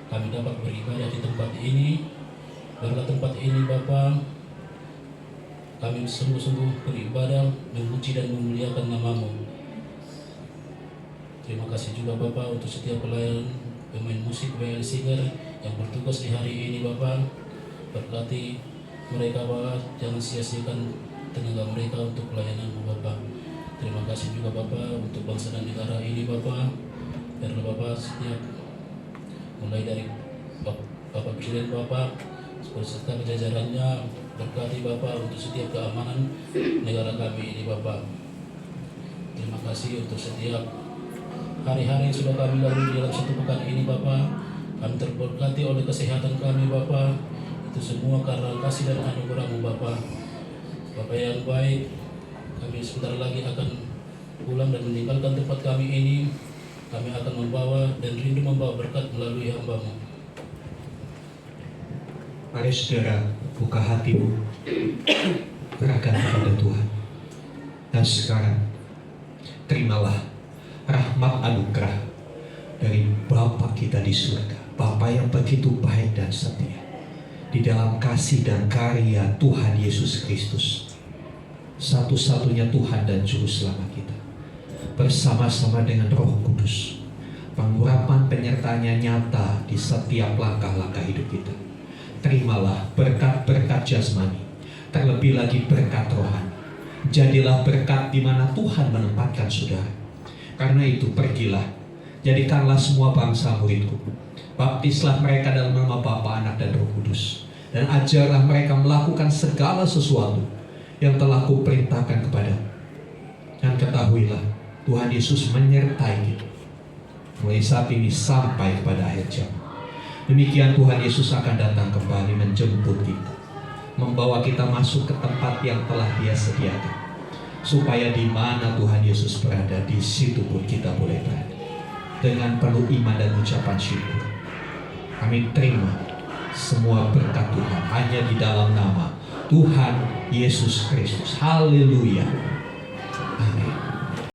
kami dapat beribadah di tempat ini. Biarlah tempat ini Bapa, kami sungguh-sungguh beribadah, memuji dan memuliakan nama-Mu. Terima kasih juga Bapa untuk setiap pelayan pemain musik WL Singer yang bertugas di hari ini Bapa. Berkati mereka Bapa, jangan sia-siakan tenaga mereka untuk pelayanan-Mu Bapa. Terima kasih juga Bapa untuk bangsa dan negara ini Bapa. Biarlah Bapa setiap mulai dari Bapak Presiden Bapa beserta jajarannya, berkati Bapa untuk setiap keamanan negara kami ini Bapa. Terima kasih untuk setiap hari-hari yang sudah kami lalui dalam satu pekan ini Bapa. Kami terberkati oleh kesehatan kami Bapa. Itu semua karena kasih dan anugerah-Mu Bapa. Bapa yang baik, kami sebentar lagi akan pulang dan meninggalkan tempat kami ini. Kami akan membawa dan rindu membawa berkat melalui hamba-Mu. Mari saudara, buka hatimu, serahkan kepada Tuhan. Dan sekarang, terimalah rahmat anugerah dari Bapa kita di surga. Bapa yang begitu baik dan setia. Di dalam kasih dan karya Tuhan Yesus Kristus, satu-satunya Tuhan dan Juru Selamat kita, bersama-sama dengan Roh Kudus, pengurapan penyertanya nyata di setiap langkah-langkah hidup kita. Terimalah berkat-berkat jasmani, terlebih lagi berkat rohani. Jadilah berkat di mana Tuhan menempatkan saudara. Karena itu pergilah, jadikanlah semua bangsa muridku. Baptislah mereka dalam nama Bapa, Anak, dan Roh Kudus. Dan ajarlah mereka melakukan segala sesuatu yang telah kuperintahkan kepadamu. Dan ketahuilah, Tuhan Yesus menyertai kita mulai saat ini sampai kepada akhir zaman. Demikian Tuhan Yesus akan datang kembali menjemput kita, membawa kita masuk ke tempat yang telah Dia sediakan, supaya di mana Tuhan Yesus berada, di situ pun kita boleh berada. Dengan penuh iman dan ucapan syukur, kami terima semua berkat Tuhan hanya di dalam nama Tuhan Yesus Kristus. Haleluya.